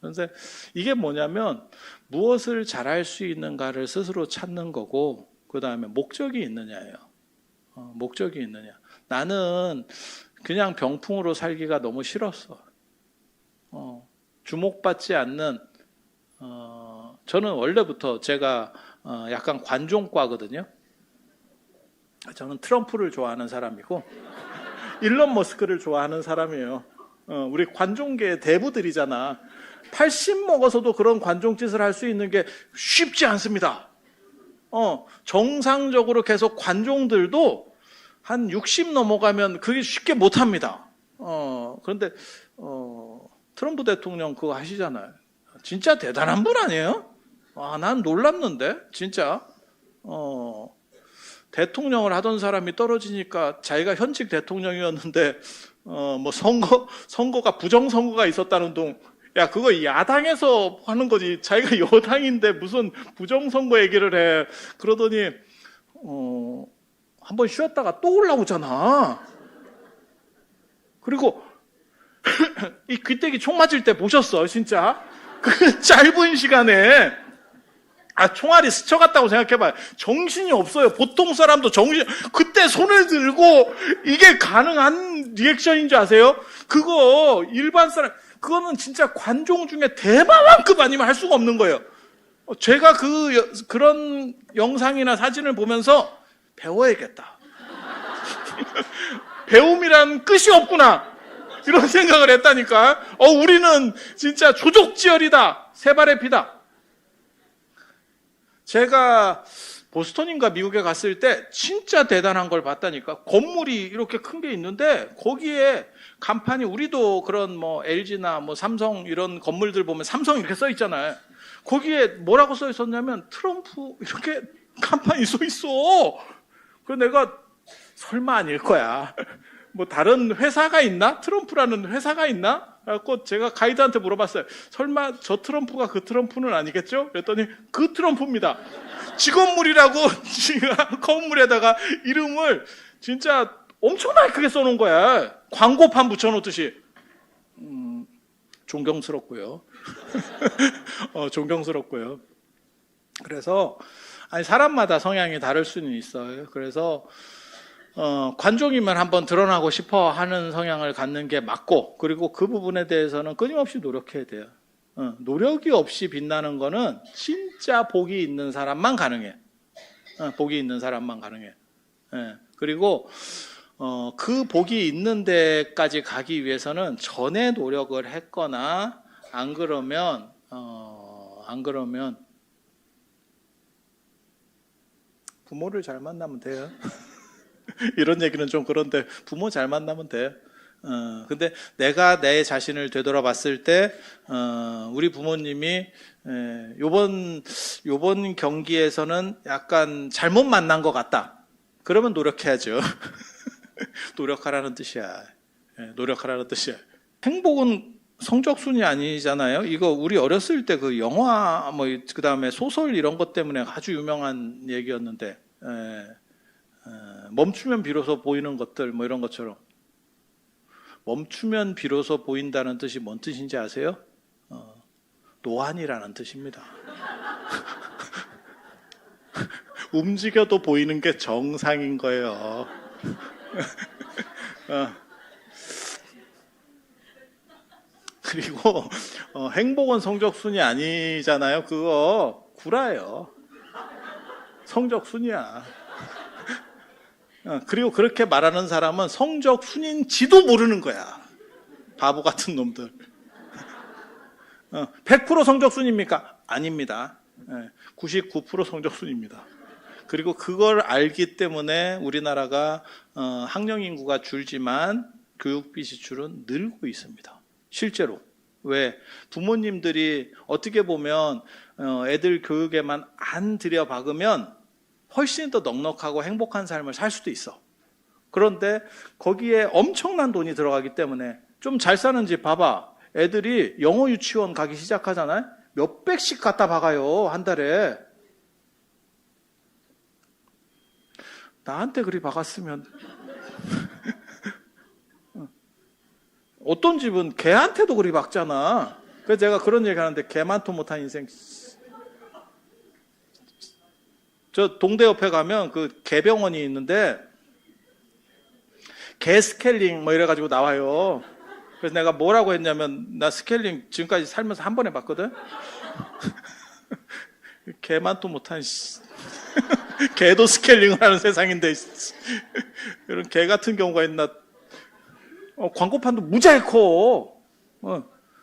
그런데 이게 뭐냐면 무엇을 잘할 수 있는가를 스스로 찾는 거고 그 다음에 목적이 있느냐예요. 목적이 있느냐. 나는 그냥 병풍으로 살기가 너무 싫었어. 주목받지 않는 저는 원래부터 제가 약간 관종과거든요. 저는 트럼프를 좋아하는 사람이고 일론 머스크를 좋아하는 사람이에요. 우리 관종계의 대부들이잖아. 80 먹어서도 그런 관종짓을 할 수 있는 게 쉽지 않습니다. 정상적으로 계속 관종들도 한 60 넘어가면 그게 쉽게 못합니다. 그런데 트럼프 대통령 그거 하시잖아요. 진짜 대단한 분 아니에요? 난 놀랐는데 진짜 대통령을 하던 사람이 떨어지니까 자기가 현직 대통령이었는데 뭐 선거가 부정선거가 있었다는 둥. 야, 그거 야당에서 하는 거지. 자기가 여당인데 무슨 부정선거 얘기를 해. 그러더니 한번 쉬었다가 또 올라오잖아. 그리고 이 귀때기 총 맞을 때 보셨어, 진짜? 그 짧은 시간에 총알이 스쳐갔다고 생각해봐요. 정신이 없어요. 보통 사람도 그때 손을 들고 이게 가능한 리액션인 줄 아세요? 그거 일반 사람, 그거는 진짜 관종 중에 대마왕급 아니면 할 수가 없는 거예요. 제가 그런 영상이나 사진을 보면서 배워야겠다. 배움이란 끝이 없구나. 이런 생각을 했다니까. 우리는 진짜 조족지혈이다. 세발의 피다. 제가 보스턴인가 미국에 갔을 때 진짜 대단한 걸 봤다니까. 건물이 이렇게 큰 게 있는데 거기에 간판이 우리도 그런 뭐 LG나 뭐 삼성 이런 건물들 보면 삼성 이렇게 써 있잖아요. 거기에 뭐라고 써 있었냐면 트럼프 이렇게 간판이 써 있어. 그래서 내가 설마 아닐 거야. 뭐 다른 회사가 있나? 트럼프라는 회사가 있나? 그래서 제가 가이드한테 물어봤어요. 설마 저 트럼프가 그 트럼프는 아니겠죠? 그랬더니 그 트럼프입니다. 직원물이라고 건물에다가 이름을 진짜 엄청나게 크게 써놓은 거야. 광고판 붙여놓듯이. 존경스럽고요. 존경스럽고요. 그래서 사람마다 성향이 다를 수는 있어요. 그래서 관종이면 한번 드러나고 싶어 하는 성향을 갖는 게 맞고, 그리고 그 부분에 대해서는 끊임없이 노력해야 돼요. 노력이 없이 빛나는 거는 진짜 복이 있는 사람만 가능해. 복이 있는 사람만 가능해. 그리고 그 복이 있는 데까지 가기 위해서는 전에 노력을 했거나 안 그러면 부모를 잘 만나면 돼요. 이런 얘기는 좀 그런데 부모 잘 만나면 돼. 근데 내가 내 자신을 되돌아봤을 때 우리 부모님이 요번 경기에서는 약간 잘못 만난 것 같다. 그러면 노력해야죠. 노력하라는 뜻이야. 노력하라는 뜻이야. 행복은 성적순이 아니잖아요. 이거 우리 어렸을 때 그 영화 그 다음에 소설 이런 것 때문에 아주 유명한 얘기였는데 멈추면 비로소 보이는 것들 뭐 이런 것처럼. 멈추면 비로소 보인다는 뜻이 뭔 뜻인지 아세요? 노안이라는 뜻입니다. 움직여도 보이는 게 정상인 거예요. 그리고 행복은 성적순이 아니잖아요. 그거 구라예요. 성적순이야. 그리고 그렇게 말하는 사람은 성적순인지도 모르는 거야. 바보 같은 놈들. 100% 성적순입니까? 아닙니다. 99% 성적순입니다. 그리고 그걸 알기 때문에 우리나라가 학령 인구가 줄지만 교육비 지출은 늘고 있습니다. 실제로. 왜? 부모님들이 어떻게 보면 애들 교육에만 안 들여박으면 훨씬 더 넉넉하고 행복한 삶을 살 수도 있어. 그런데 거기에 엄청난 돈이 들어가기 때문에 좀 잘 사는 집 봐봐. 애들이 영어 유치원 가기 시작하잖아요. 몇 백씩 갖다 박아요, 한 달에. 나한테 그리 박았으면 어떤 집은 개한테도 그리 박잖아. 그래서 제가 그런 얘기 하는데 개만토 못한 인생. 저 동대 옆에 가면 그 개병원이 있는데 개 스케일링 뭐 이래가지고 나와요. 그래서 내가 뭐라고 했냐면 나 스케일링 지금까지 살면서 한 번 해봤거든. 개만토 못한 개도 스케일링을 하는 세상인데 이런 개 같은 경우가 있나. 광고판도 무지하게 커.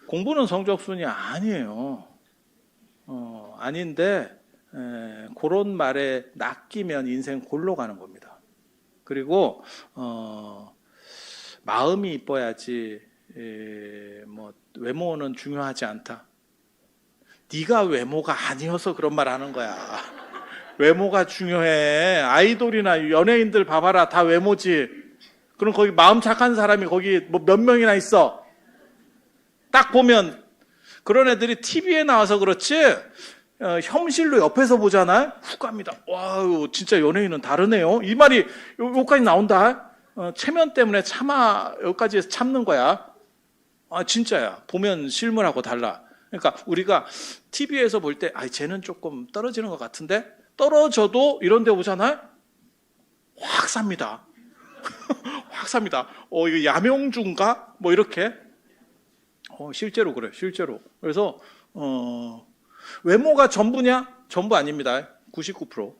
공부는 성적순이 아니에요. 아닌데 그런 말에 낚이면 인생 골로 가는 겁니다. 그리고 마음이 이뻐야지 뭐 외모는 중요하지 않다. 네가 외모가 아니어서 그런 말 하는 거야. 외모가 중요해. 아이돌이나 연예인들 봐봐라. 다 외모지. 그럼 거기 마음 착한 사람이 거기 뭐 몇 명이나 있어. 딱 보면 그런 애들이 TV에 나와서 그렇지 현실로 옆에서 보잖아요. 훅 갑니다. 와우, 진짜 연예인은 다르네요. 이 말이 여기까지 나온다. 체면 때문에 여기까지 참는 거야. 진짜야. 보면 실물하고 달라. 그러니까 우리가 TV에서 볼 때 쟤는 조금 떨어지는 것 같은데 떨어져도 이런 데 오잖아요. 확 삽니다. 확 삽니다. 이거 야명주인가? 뭐 이렇게. 실제로 그래요. 실제로. 그래서 외모가 전부냐? 전부 아닙니다. 99%.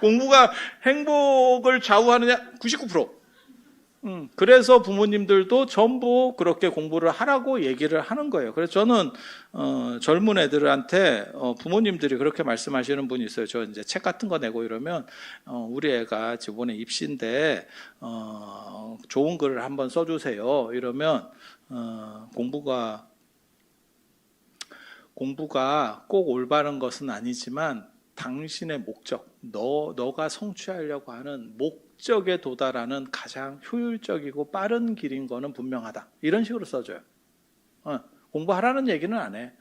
공부가 행복을 좌우하느냐? 99%. 그래서 부모님들도 전부 그렇게 공부를 하라고 얘기를 하는 거예요. 그래서 저는 젊은 애들한테 부모님들이 그렇게 말씀하시는 분이 있어요. 저 이제 책 같은 거 내고 이러면 우리 애가 이번에 입시인데 좋은 글을 한번 써주세요. 이러면 공부가 꼭 올바른 것은 아니지만 당신의 목적, 너가 성취하려고 하는 목적에 도달하는 가장 효율적이고 빠른 길인 거는 분명하다. 이런 식으로 써줘요. 공부하라는 얘기는 안 해.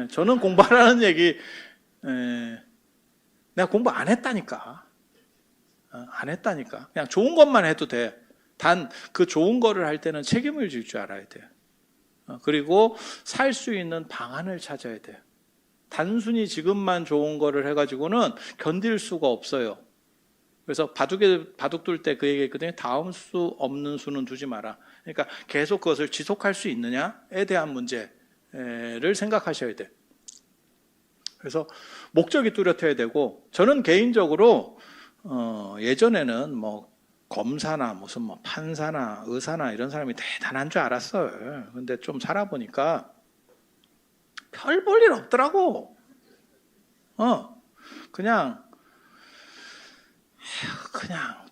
저는 공부하라는 얘기, 내가 공부 안 했다니까. 안 했다니까. 그냥 좋은 것만 해도 돼. 단 그 좋은 거를 할 때는 책임을 질 줄 알아야 돼. 그리고 살 수 있는 방안을 찾아야 돼. 단순히 지금만 좋은 거를 해가지고는 견딜 수가 없어요. 그래서 바둑 둘 때 그 얘기했거든요. 다음 수 없는 수는 두지 마라. 그러니까 계속 그것을 지속할 수 있느냐에 대한 문제를 생각하셔야 돼. 그래서 목적이 뚜렷해야 되고, 저는 개인적으로 예전에는 뭐 검사나 무슨 뭐 판사나 의사나 이런 사람이 대단한 줄 알았어요. 근데 좀 살아보니까 별 볼 일 없더라고. 그냥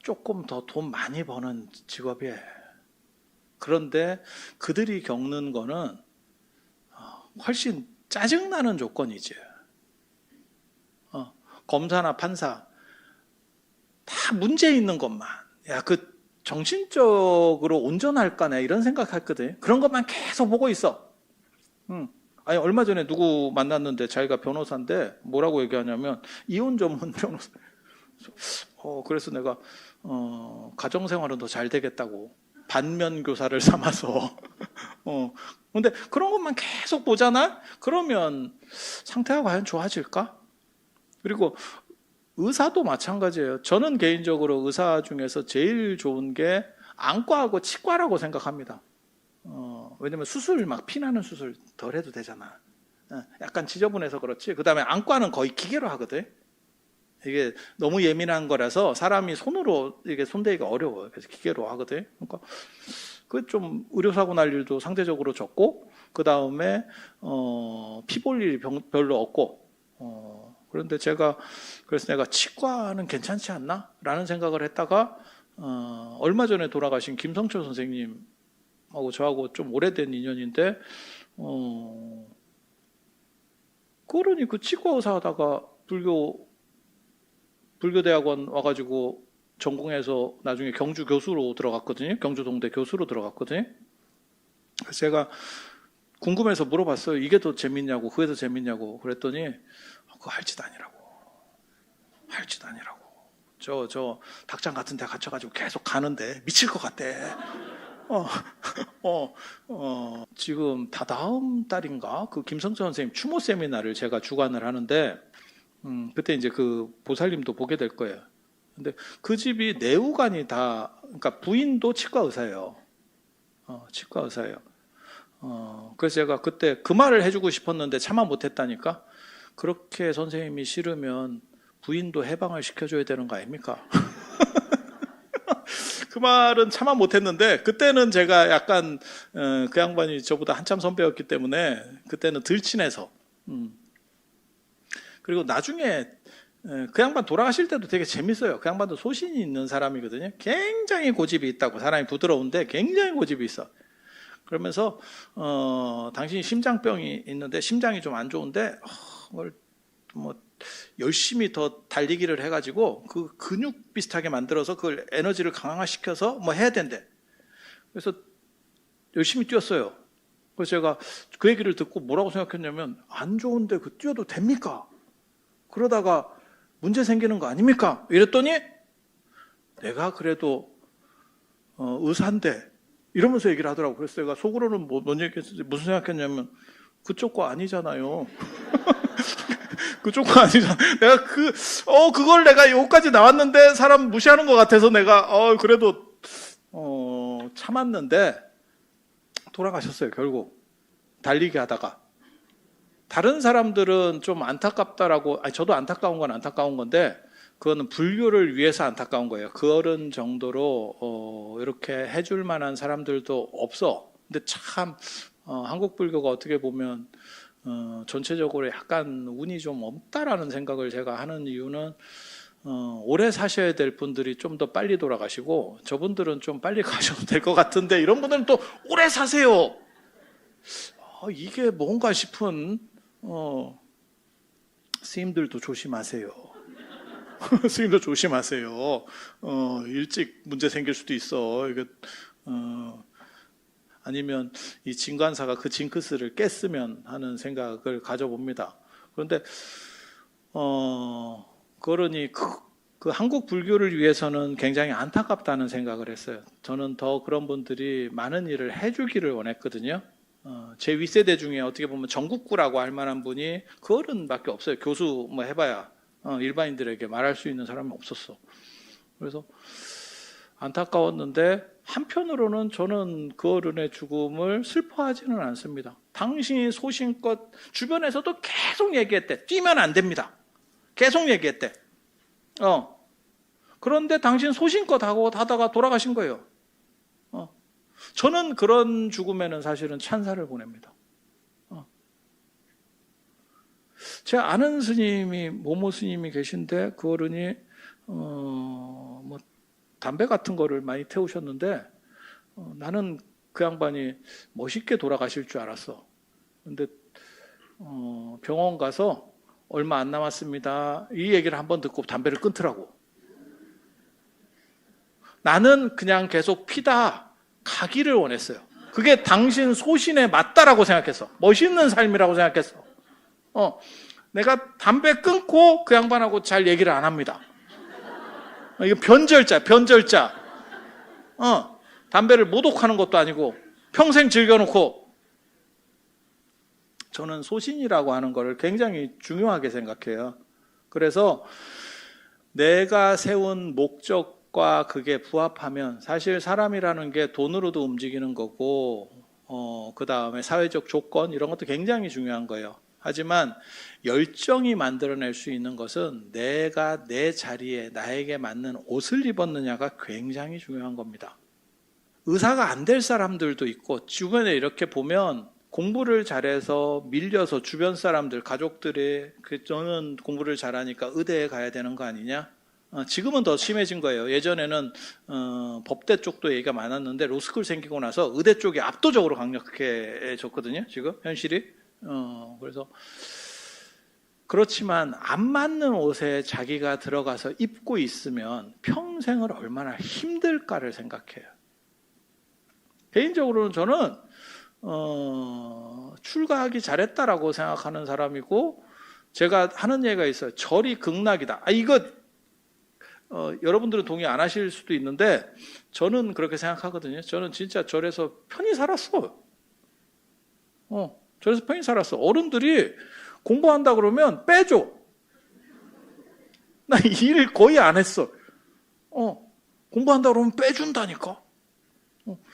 조금 더 돈 많이 버는 직업이에요. 그런데 그들이 겪는 거는 훨씬 짜증나는 조건이지. 검사나 판사 다 문제 있는 것만. 그 정신적으로 온전할까네 이런 생각했거든. 그런 것만 계속 보고 있어. 얼마 전에 누구 만났는데 자기가 변호사인데 뭐라고 얘기하냐면 이혼 전문 변호사. 그래서 내가 가정생활은 더 잘 되겠다고 반면 교사를 삼아서 근데 그런 것만 계속 보잖아. 그러면 상태가 과연 좋아질까? 그리고 의사도 마찬가지예요. 저는 개인적으로 의사 중에서 제일 좋은 게 안과하고 치과라고 생각합니다. 왜냐면 수술 막 피나는 수술 덜 해도 되잖아. 약간 지저분해서 그렇지. 그 다음에 안과는 거의 기계로 하거든. 이게 너무 예민한 거라서 사람이 손으로 이게 손대기가 어려워요. 그래서 기계로 하거든. 그러니까 그 좀 의료사고 날 일도 상대적으로 적고, 그 다음에 피 볼 일이 별로 없고. 그런데 그래서 내가 치과는 괜찮지 않나? 라는 생각을 했다가 얼마 전에 돌아가신 김성철 선생님하고 저하고 좀 오래된 인연인데, 그러니 그 치과 의사 하다가 불교대학원 와가지고 전공해서 나중에 경주 교수로 들어갔거든요. 경주동대 교수로 들어갔거든요. 그래서 제가 궁금해서 물어봤어요. 이게 더 재밌냐고, 그게 더 재밌냐고. 그랬더니 그거 할 짓 아니라고. 저 닭장 같은 데 갇혀가지고 계속 가는데 미칠 것 같대. 지금 다다음 달인가 그 김성철 선생님 추모 세미나를 제가 주관을 하는데, 그때 이제 그 보살님도 보게 될 거예요. 근데 그 집이 내후관이 그러니까 부인도 치과 의사예요. 치과 의사예요. 그래서 제가 그때 그 말을 해주고 싶었는데 참아 못했다니까. 그렇게 선생님이 싫으면 부인도 해방을 시켜줘야 되는 거 아닙니까? 그 말은 참아 못했는데, 그때는 제가 약간 그 양반이 저보다 한참 선배였기 때문에 그때는 덜 친해서. 그리고 나중에 그 양반 돌아가실 때도 되게 재밌어요. 그 양반도 소신이 있는 사람이거든요. 굉장히 고집이 있다고. 사람이 부드러운데 굉장히 고집이 있어. 그러면서 당신이 심장병이 있는데 심장이 좀 안 좋은데 열심히 더 달리기를 해가지고 그 근육 비슷하게 만들어서 그걸 에너지를 강화시켜서 해야 된대. 그래서 열심히 뛰었어요. 그래서 제가 그 얘기를 듣고 뭐라고 생각했냐면, 안 좋은데 그 뛰어도 됩니까? 그러다가 문제 생기는 거 아닙니까? 이랬더니 내가 그래도 의사인데 이러면서 얘기를 하더라고. 그래서 내가 속으로는 무슨 생각했냐면, 그쪽 거 아니잖아요. 그쪽 거 아니잖아. 내가 그걸 내가 여기까지 나왔는데 사람 무시하는 것 같아서 내가 그래도 참았는데 돌아가셨어요. 결국 달리기 하다가. 다른 사람들은 좀 안타깝다라고, 저도 안타까운 건 안타까운 건데, 그거는 불교를 위해서 안타까운 거예요. 그런 정도로 이렇게 해줄 만한 사람들도 없어. 근데 참 한국 불교가 어떻게 보면 전체적으로 약간 운이 좀 없다라는 생각을 제가 하는 이유는, 오래 사셔야 될 분들이 좀 더 빨리 돌아가시고, 저분들은 좀 빨리 가셔도 될 것 같은데 이런 분들은 또 오래 사세요. 이게 뭔가 싶은 스님들도 조심하세요. 스님도 조심하세요. 일찍 문제 생길 수도 있어. 이게 아니면 이 진관사가 그 징크스를 깼으면 하는 생각을 가져봅니다. 그런데 그러니 그 한국 불교를 위해서는 굉장히 안타깝다는 생각을 했어요. 저는 더 그런 분들이 많은 일을 해주기를 원했거든요. 제 윗세대 중에 어떻게 보면 정국구라고 할 만한 분이 그 어른밖에 없어요. 교수 해봐야 일반인들에게 말할 수 있는 사람이 없었어. 그래서 안타까웠는데, 한편으로는 저는 그 어른의 죽음을 슬퍼하지는 않습니다. 당신이 소신껏, 주변에서도 계속 얘기했대. 뛰면 안 됩니다. 계속 얘기했대. 그런데 당신 소신껏 하다가 돌아가신 거예요. 저는 그런 죽음에는 사실은 찬사를 보냅니다. 제가 아는 스님이, 모모 스님이 계신데, 그 어른이 담배 같은 거를 많이 태우셨는데, 나는 그 양반이 멋있게 돌아가실 줄 알았어. 근데 병원 가서 얼마 안 남았습니다, 이 얘기를 한번 듣고 담배를 끊더라고. 나는 그냥 계속 피다 가기를 원했어요. 그게 당신 소신에 맞다라고 생각했어. 멋있는 삶이라고 생각했어. 내가 담배 끊고 그 양반하고 잘 얘기를 안 합니다. 이거 변절자. 담배를 모독하는 것도 아니고 평생 즐겨놓고. 저는 소신이라고 하는 거를 굉장히 중요하게 생각해요. 그래서 내가 세운 목적과 그게 부합하면 사실 사람이라는 게 돈으로도 움직이는 거고 그 다음에 사회적 조건 이런 것도 굉장히 중요한 거예요. 하지만 열정이 만들어낼 수 있는 것은 내가 내 자리에 나에게 맞는 옷을 입었느냐가 굉장히 중요한 겁니다. 의사가 안 될 사람들도 있고 주변에 이렇게 보면 공부를 잘해서 밀려서 주변 사람들, 가족들이 너는 공부를 잘하니까 의대에 가야 되는 거 아니냐? 지금은 더 심해진 거예요. 예전에는 법대 쪽도 얘기가 많았는데 로스쿨 생기고 나서 의대 쪽이 압도적으로 강력해졌거든요. 지금 현실이. 그래서 그렇지만 안 맞는 옷에 자기가 들어가서 입고 있으면 평생을 얼마나 힘들까를 생각해요. 개인적으로는 저는 출가하기 잘했다라고 생각하는 사람이고, 제가 하는 얘기가 있어요. 절이 극락이다. 이거 여러분들은 동의 안 하실 수도 있는데 저는 그렇게 생각하거든요. 저는 진짜 절에서 편히 살았어. 절에서 편히 살았어. 어른들이 공부한다 그러면 빼줘. 나 일을 거의 안 했어. 공부한다 그러면 빼준다니까.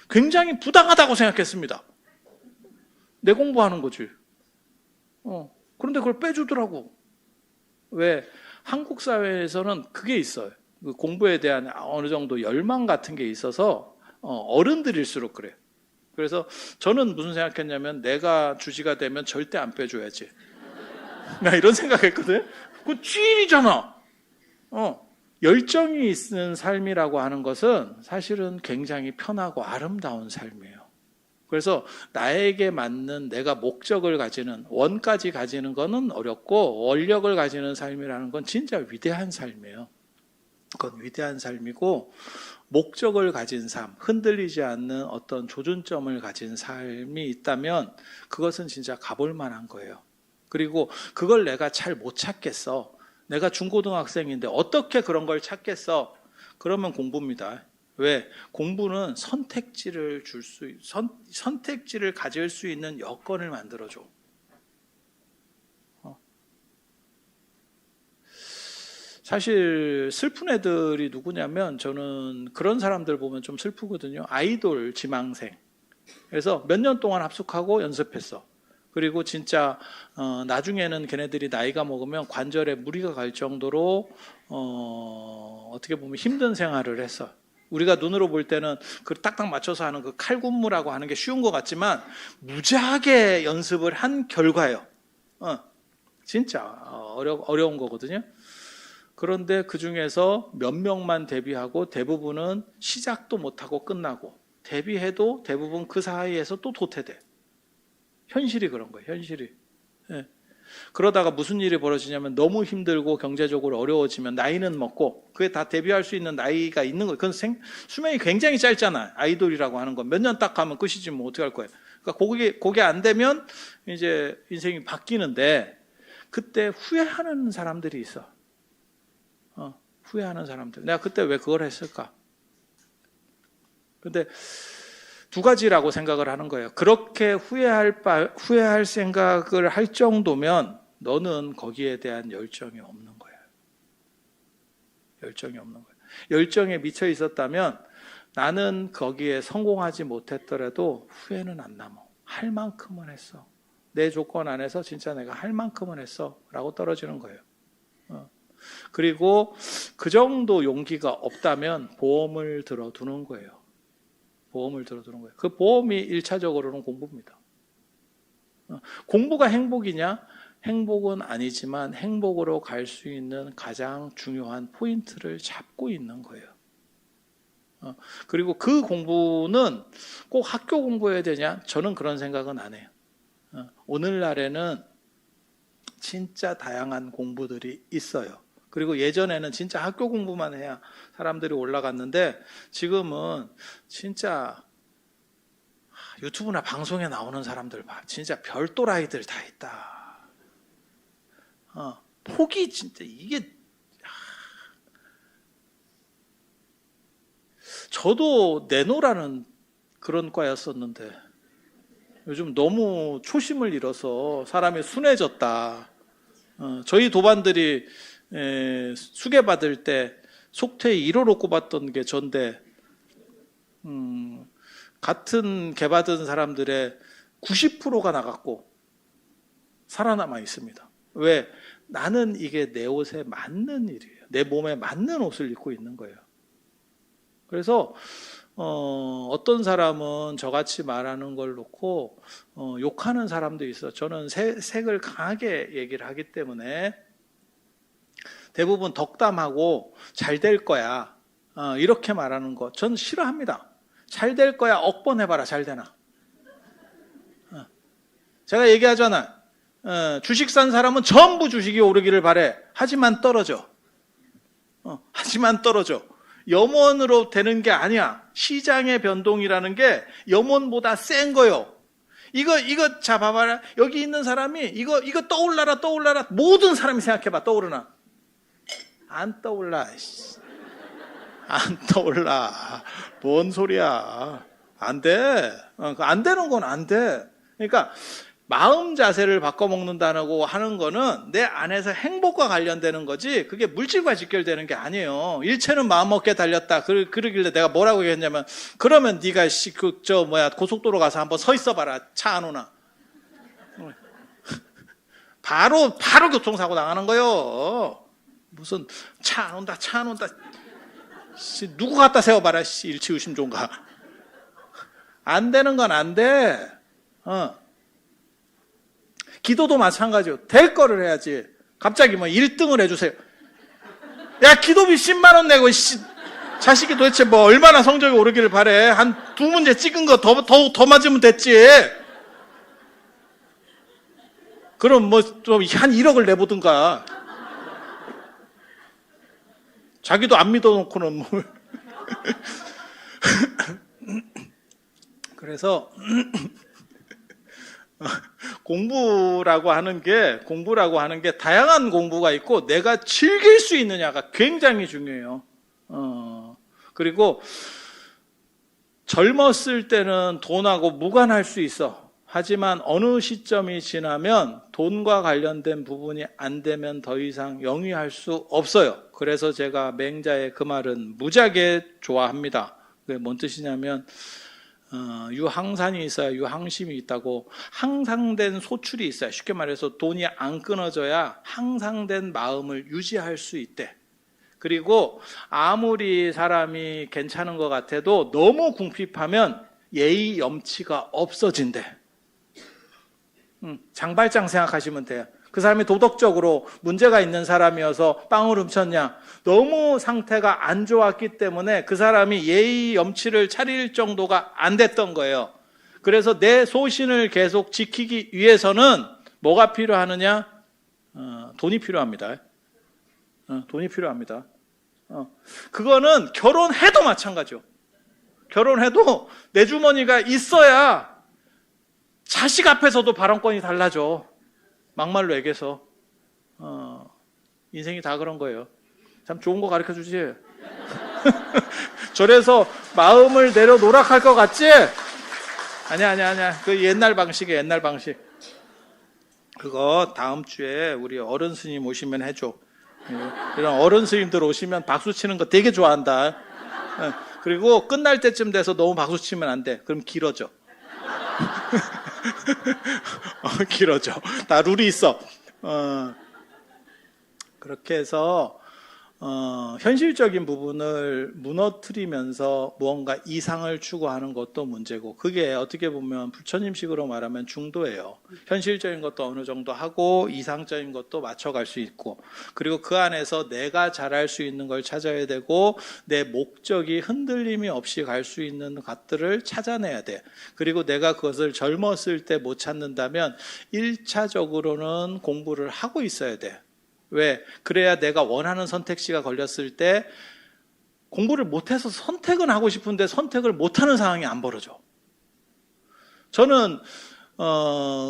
굉장히 부당하다고 생각했습니다. 내 공부하는 거지. 그런데 그걸 빼주더라고. 왜? 한국 사회에서는 그게 있어요. 그 공부에 대한 어느 정도 열망 같은 게 있어서 어른들일수록 그래요. 그래서 저는 무슨 생각했냐면 내가 주지가 되면 절대 안 빼줘야지. 나 이런 생각했거든. 그거 쥐일이잖아. 열정이 있는 삶이라고 하는 것은 사실은 굉장히 편하고 아름다운 삶이에요. 그래서 나에게 맞는 내가 목적을 가지는, 원까지 가지는 거는 어렵고 원력을 가지는 삶이라는 건 진짜 위대한 삶이에요. 그건 위대한 삶이고, 목적을 가진 삶, 흔들리지 않는 어떤 조준점을 가진 삶이 있다면 그것은 진짜 가볼 만한 거예요. 그리고 그걸 내가 잘 못 찾겠어. 내가 중고등학생인데 어떻게 그런 걸 찾겠어? 그러면 공부입니다. 왜? 공부는 선택지를 선택지를 가질 수 있는 여건을 만들어줘. 사실 슬픈 애들이 누구냐면 저는 그런 사람들 보면 좀 슬프거든요. 아이돌 지망생. 그래서 몇 년 동안 합숙하고 연습했어. 그리고 진짜 나중에는 걔네들이 나이가 먹으면 관절에 무리가 갈 정도로 어떻게 보면 힘든 생활을 했어. 우리가 눈으로 볼 때는 그 딱딱 맞춰서 하는 그 칼군무라고 하는 게 쉬운 것 같지만 무지하게 연습을 한 결과예요. 진짜 어려운 거거든요. 그런데 그 중에서 몇 명만 데뷔하고 대부분은 시작도 못하고 끝나고, 데뷔해도 대부분 그 사이에서 또 도태돼. 현실이 그런 거예요. 현실이. 예. 그러다가 무슨 일이 벌어지냐면 너무 힘들고 경제적으로 어려워지면 나이는 먹고, 그게 다 데뷔할 수 있는 나이가 있는 거예요. 그건 수명이 굉장히 짧잖아요. 아이돌이라고 하는 건 몇 년 딱 가면 끝이지 뭐 어떻게 할 거예요. 그러니까 그게 안 되면 이제 인생이 바뀌는데, 그때 후회하는 사람들이 있어. 후회하는 사람들. 내가 그때 왜 그걸 했을까? 근데 두 가지라고 생각을 하는 거예요. 그렇게 후회할 생각을 할 정도면 너는 거기에 대한 열정이 없는 거예요. 열정이 없는 거예요. 열정에 미쳐 있었다면 나는 거기에 성공하지 못했더라도 후회는 안 남아. 할 만큼은 했어. 내 조건 안에서 진짜 내가 할 만큼은 했어. 라고 떨어지는 거예요. 그리고 그 정도 용기가 없다면 보험을 들어두는 거예요. 보험을 들어두는 거예요. 그 보험이 1차적으로는 공부입니다. 공부가 행복이냐? 행복은 아니지만 행복으로 갈 수 있는 가장 중요한 포인트를 잡고 있는 거예요. 그리고 그 공부는 꼭 학교 공부해야 되냐? 저는 그런 생각은 안 해요. 오늘날에는 진짜 다양한 공부들이 있어요. 그리고 예전에는 진짜 학교 공부만 해야 사람들이 올라갔는데 지금은 진짜 유튜브나 방송에 나오는 사람들 봐. 진짜 별도라이들 다 있다. 폭이 진짜 이게, 저도 내노라는 그런 과였었는데 요즘 너무 초심을 잃어서 사람이 순해졌다. 저희 도반들이 수계받을 때 속퇴 1호로 꼽았던 게 전데 같은 개 받은 사람들의 90%가 나갔고 살아남아 있습니다. 왜? 나는 이게 내 옷에 맞는 일이에요. 내 몸에 맞는 옷을 입고 있는 거예요. 그래서 어떤 사람은 저같이 말하는 걸 놓고 욕하는 사람도 있어. 저는 색을 강하게 얘기를 하기 때문에 대부분 덕담하고 잘 될 거야 이렇게 말하는 거 전 싫어합니다. 잘 될 거야 억번해봐라 잘 되나. 제가 얘기하잖아. 주식 산 사람은 전부 주식이 오르기를 바래. 하지만 떨어져. 하지만 떨어져. 염원으로 되는 게 아니야. 시장의 변동이라는 게 염원보다 센 거요. 이거 자 봐봐라. 여기 있는 사람이 이거 떠올라라. 모든 사람이 생각해봐. 떠오르나? 안 떠올라. 안 떠올라. 뭔 소리야. 안 돼. 안 되는 건 안 돼. 그러니까 마음 자세를 바꿔먹는다고 하는 거는 내 안에서 행복과 관련되는 거지 그게 물질과 직결되는 게 아니에요. 일체는 마음먹기에 달렸다. 그러길래 내가 뭐라고 얘기했냐면 그러면 네가 고속도로 가서 한번 서 있어봐라. 차 안 오나. 바로 교통사고 나가는 거요. 무슨 차 안 온다. 누구 갖다 세워봐라. 일치의심종가. 안 되는 건 안 돼. 기도도 마찬가지요. 될 거를 해야지. 갑자기 1등을 해주세요. 야, 기도비 10만 원 내고, 자식이 도대체 얼마나 성적이 오르기를 바래. 한 2문제 찍은 거 더 맞으면 됐지. 그럼 좀 한 1억을 내보든가. 자기도 안 믿어놓고는 뭘. 그래서, 공부라고 하는 게 다양한 공부가 있고 내가 즐길 수 있느냐가 굉장히 중요해요. 그리고 젊었을 때는 돈하고 무관할 수 있어. 하지만 어느 시점이 지나면 돈과 관련된 부분이 안 되면 더 이상 영위할 수 없어요. 그래서 제가 맹자의 그 말은 무지하게 좋아합니다. 그게 뭔 뜻이냐면 유항산이 있어야 유항심이 있다고. 항상된 소출이 있어야, 쉽게 말해서 돈이 안 끊어져야 항상된 마음을 유지할 수 있대. 그리고 아무리 사람이 괜찮은 것 같아도 너무 궁핍하면 예의 염치가 없어진대. 장발장 생각하시면 돼요. 그 사람이 도덕적으로 문제가 있는 사람이어서 빵을 훔쳤냐, 너무 상태가 안 좋았기 때문에 그 사람이 예의 염치를 차릴 정도가 안 됐던 거예요. 그래서 내 소신을 계속 지키기 위해서는 뭐가 필요하느냐? 돈이 필요합니다. 돈이 필요합니다. 그거는 결혼해도 마찬가지요. 결혼해도 내 주머니가 있어야 자식 앞에서도 발언권이 달라져. 막말로 얘기해서. 인생이 다 그런 거예요. 참 좋은 거 가르쳐 주지. 저래서 마음을 내려 노락할 것 같지? 아니야. 그 옛날 방식이야, 옛날 방식. 그거 다음 주에 우리 어른 스님 오시면 해줘. 이런 어른 스님들 오시면 박수 치는 거 되게 좋아한다. 그리고 끝날 때쯤 돼서 너무 박수 치면 안 돼. 그럼 길어져. 길어져. 다 룰이 있어. 그렇게 해서 현실적인 부분을 무너뜨리면서 무언가 이상을 추구하는 것도 문제고, 그게 어떻게 보면 부처님식으로 말하면 중도예요. 현실적인 것도 어느 정도 하고 이상적인 것도 맞춰갈 수 있고, 그리고 그 안에서 내가 잘할 수 있는 걸 찾아야 되고 내 목적이 흔들림이 없이 갈 수 있는 것들을 찾아내야 돼. 그리고 내가 그것을 젊었을 때 못 찾는다면 1차적으로는 공부를 하고 있어야 돼. 왜? 그래야 내가 원하는 선택지가 걸렸을 때 공부를 못해서 선택은 하고 싶은데 선택을 못하는 상황이 안 벌어져. 저는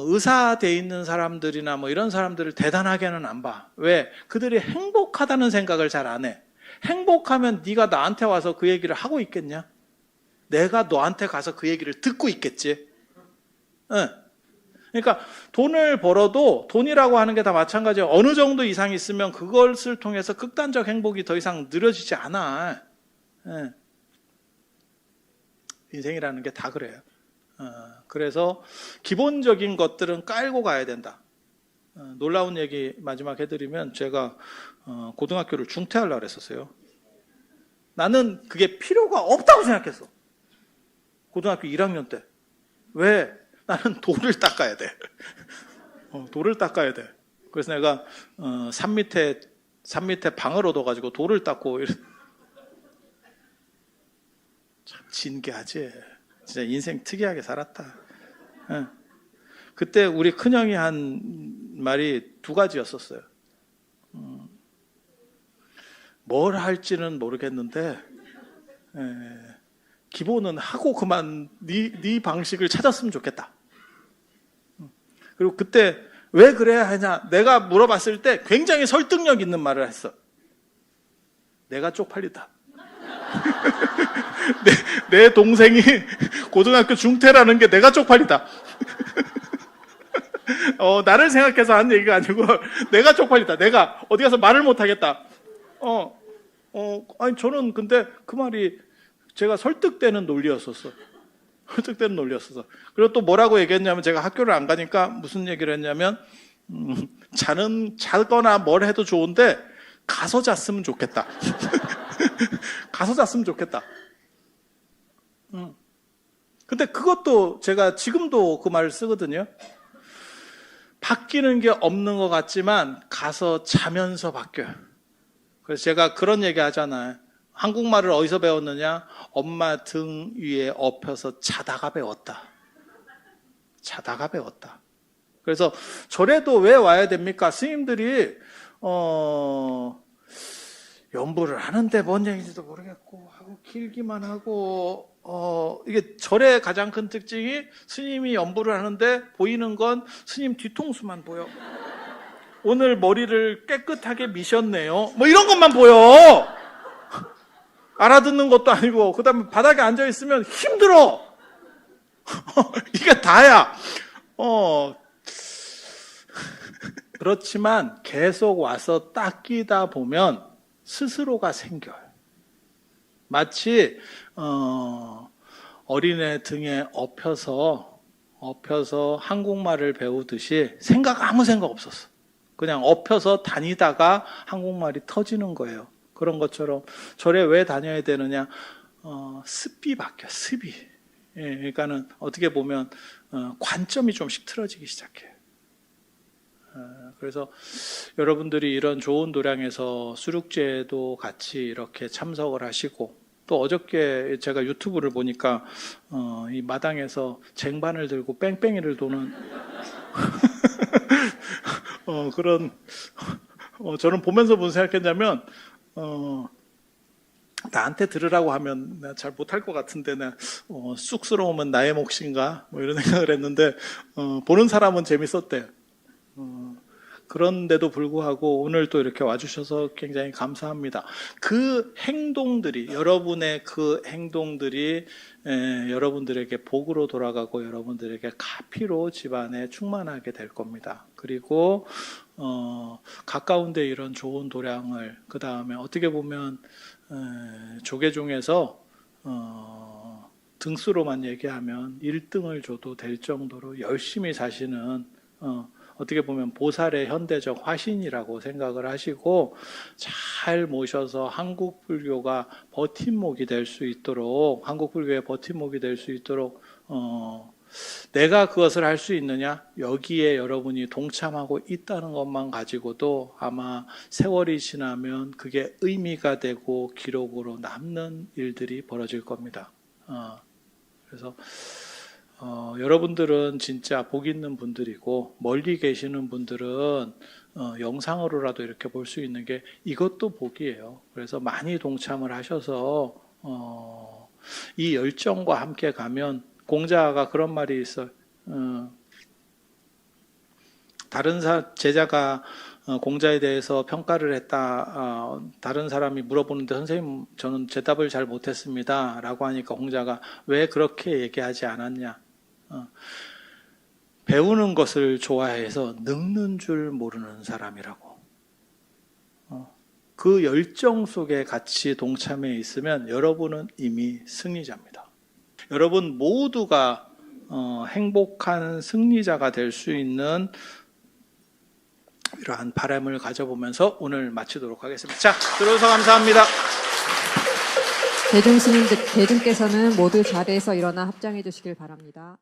의사 돼 있는 사람들이나 이런 사람들을 대단하게는 안 봐. 왜? 그들이 행복하다는 생각을 잘 안 해. 행복하면 네가 나한테 와서 그 얘기를 하고 있겠냐? 내가 너한테 가서 그 얘기를 듣고 있겠지. 응. 그러니까 돈을 벌어도 돈이라고 하는 게 다 마찬가지예요. 어느 정도 이상 있으면 그것을 통해서 극단적 행복이 더 이상 느려지지 않아. 예. 인생이라는 게 다 그래요. 그래서 기본적인 것들은 깔고 가야 된다. 놀라운 얘기 마지막 해드리면 제가 고등학교를 중퇴하려고 했었어요. 나는 그게 필요가 없다고 생각했어. 고등학교 1학년 때. 왜? 나는 돌을 닦아야 돼. 돌을 닦아야 돼. 그래서 내가 산 밑에 방을 얻어가지고 돌을 닦고 참 진기하지. 진짜 인생 특이하게 살았다. 그때 우리 큰형이 한 말이 두 가지였었어요. 뭘 할지는 모르겠는데 기본은 하고 그만 네 방식을 찾았으면 좋겠다. 그리고 그때 왜 그래야 하냐 내가 물어봤을 때 굉장히 설득력 있는 말을 했어. 내가 쪽팔리다. 내 동생이 고등학교 중퇴라는 게 내가 쪽팔리다. 나를 생각해서 한 얘기가 아니고 내가 쪽팔리다. 내가 어디 가서 말을 못하겠다. 아니 저는 근데 그 말이 제가 설득되는 논리였었어. 설득되는 논리였어서. 그리고 또 뭐라고 얘기했냐면 제가 학교를 안 가니까 무슨 얘기를 했냐면 자거나 뭘 해도 좋은데 가서 잤으면 좋겠다. 가서 잤으면 좋겠다. 근데 그것도 제가 지금도 그 말을 쓰거든요. 바뀌는 게 없는 것 같지만 가서 자면서 바뀌어요. 그래서 제가 그런 얘기 하잖아요. 한국말을 어디서 배웠느냐? 엄마 등 위에 엎혀서 자다가 배웠다. 자다가 배웠다. 그래서 절에도 왜 와야 됩니까? 스님들이 연부를 하는데 뭔 얘기인지도 모르겠고 하고 길기만 하고 이게 절의 가장 큰 특징이 스님이 연부를 하는데 보이는 건 스님 뒤통수만 보여. 오늘 머리를 깨끗하게 미셨네요. 뭐 이런 것만 보여. 알아듣는 것도 아니고 그 다음에 바닥에 앉아있으면 힘들어. 이게 다야. 그렇지만 계속 와서 닦이다 보면 스스로가 생겨요. 마치 어린애 등에 엎혀서 한국말을 배우듯이 아무 생각 없었어. 그냥 엎혀서 다니다가 한국말이 터지는 거예요. 그런 것처럼 절에 왜 다녀야 되느냐? 습이 바뀌어, 습이. 예, 그러니까는 어떻게 보면 관점이 좀씩 틀어지기 시작해요. 그래서 여러분들이 이런 좋은 도량에서 수륙제도 같이 이렇게 참석을 하시고 또 어저께 제가 유튜브를 보니까 이 마당에서 쟁반을 들고 뺑뺑이를 도는 그런 저는 보면서 무슨 생각했냐면 나한테 들으라고 하면 내가 잘 못할 것 같은데 내가 쑥스러우면 나의 몫인가 뭐 이런 생각을 했는데 보는 사람은 재밌었대요. 그런데도 불구하고 오늘 또 이렇게 와주셔서 굉장히 감사합니다. 그 행동들이 여러분의 그 행동들이 여러분들에게 복으로 돌아가고 여러분들에게 가피로 집안에 충만하게 될 겁니다. 그리고 가까운데 이런 좋은 도량을 그 다음에 어떻게 보면 조계 중에서 등수로만 얘기하면 1등을 줘도 될 정도로 열심히 사시는 어떻게 보면 보살의 현대적 화신이라고 생각을 하시고 잘 모셔서 한국 불교가 버팀목이 될 수 있도록 한국 불교의 버팀목이 될 수 있도록 내가 그것을 할 수 있느냐? 여기에 여러분이 동참하고 있다는 것만 가지고도 아마 세월이 지나면 그게 의미가 되고 기록으로 남는 일들이 벌어질 겁니다. 그래서 여러분들은 진짜 복 있는 분들이고 멀리 계시는 분들은 영상으로라도 이렇게 볼 수 있는 게 이것도 복이에요. 그래서 많이 동참을 하셔서 이 열정과 함께 가면 공자가 그런 말이 있어요. 다른 제자가 공자에 대해서 평가를 했다. 다른 사람이 물어보는데 선생님 저는 대답을 잘 못했습니다. 라고 하니까 공자가 왜 그렇게 얘기하지 않았냐. 배우는 것을 좋아해서 늙는 줄 모르는 사람이라고. 그 열정 속에 같이 동참해 있으면 여러분은 이미 승리자입니다. 여러분 모두가 행복한 승리자가 될 수 있는 이러한 바람을 가져보면서 오늘 마치도록 하겠습니다. 자, 들어오셔서 감사합니다. 대중께서는 모두 자리에서 일어나 합장해 주시길 바랍니다.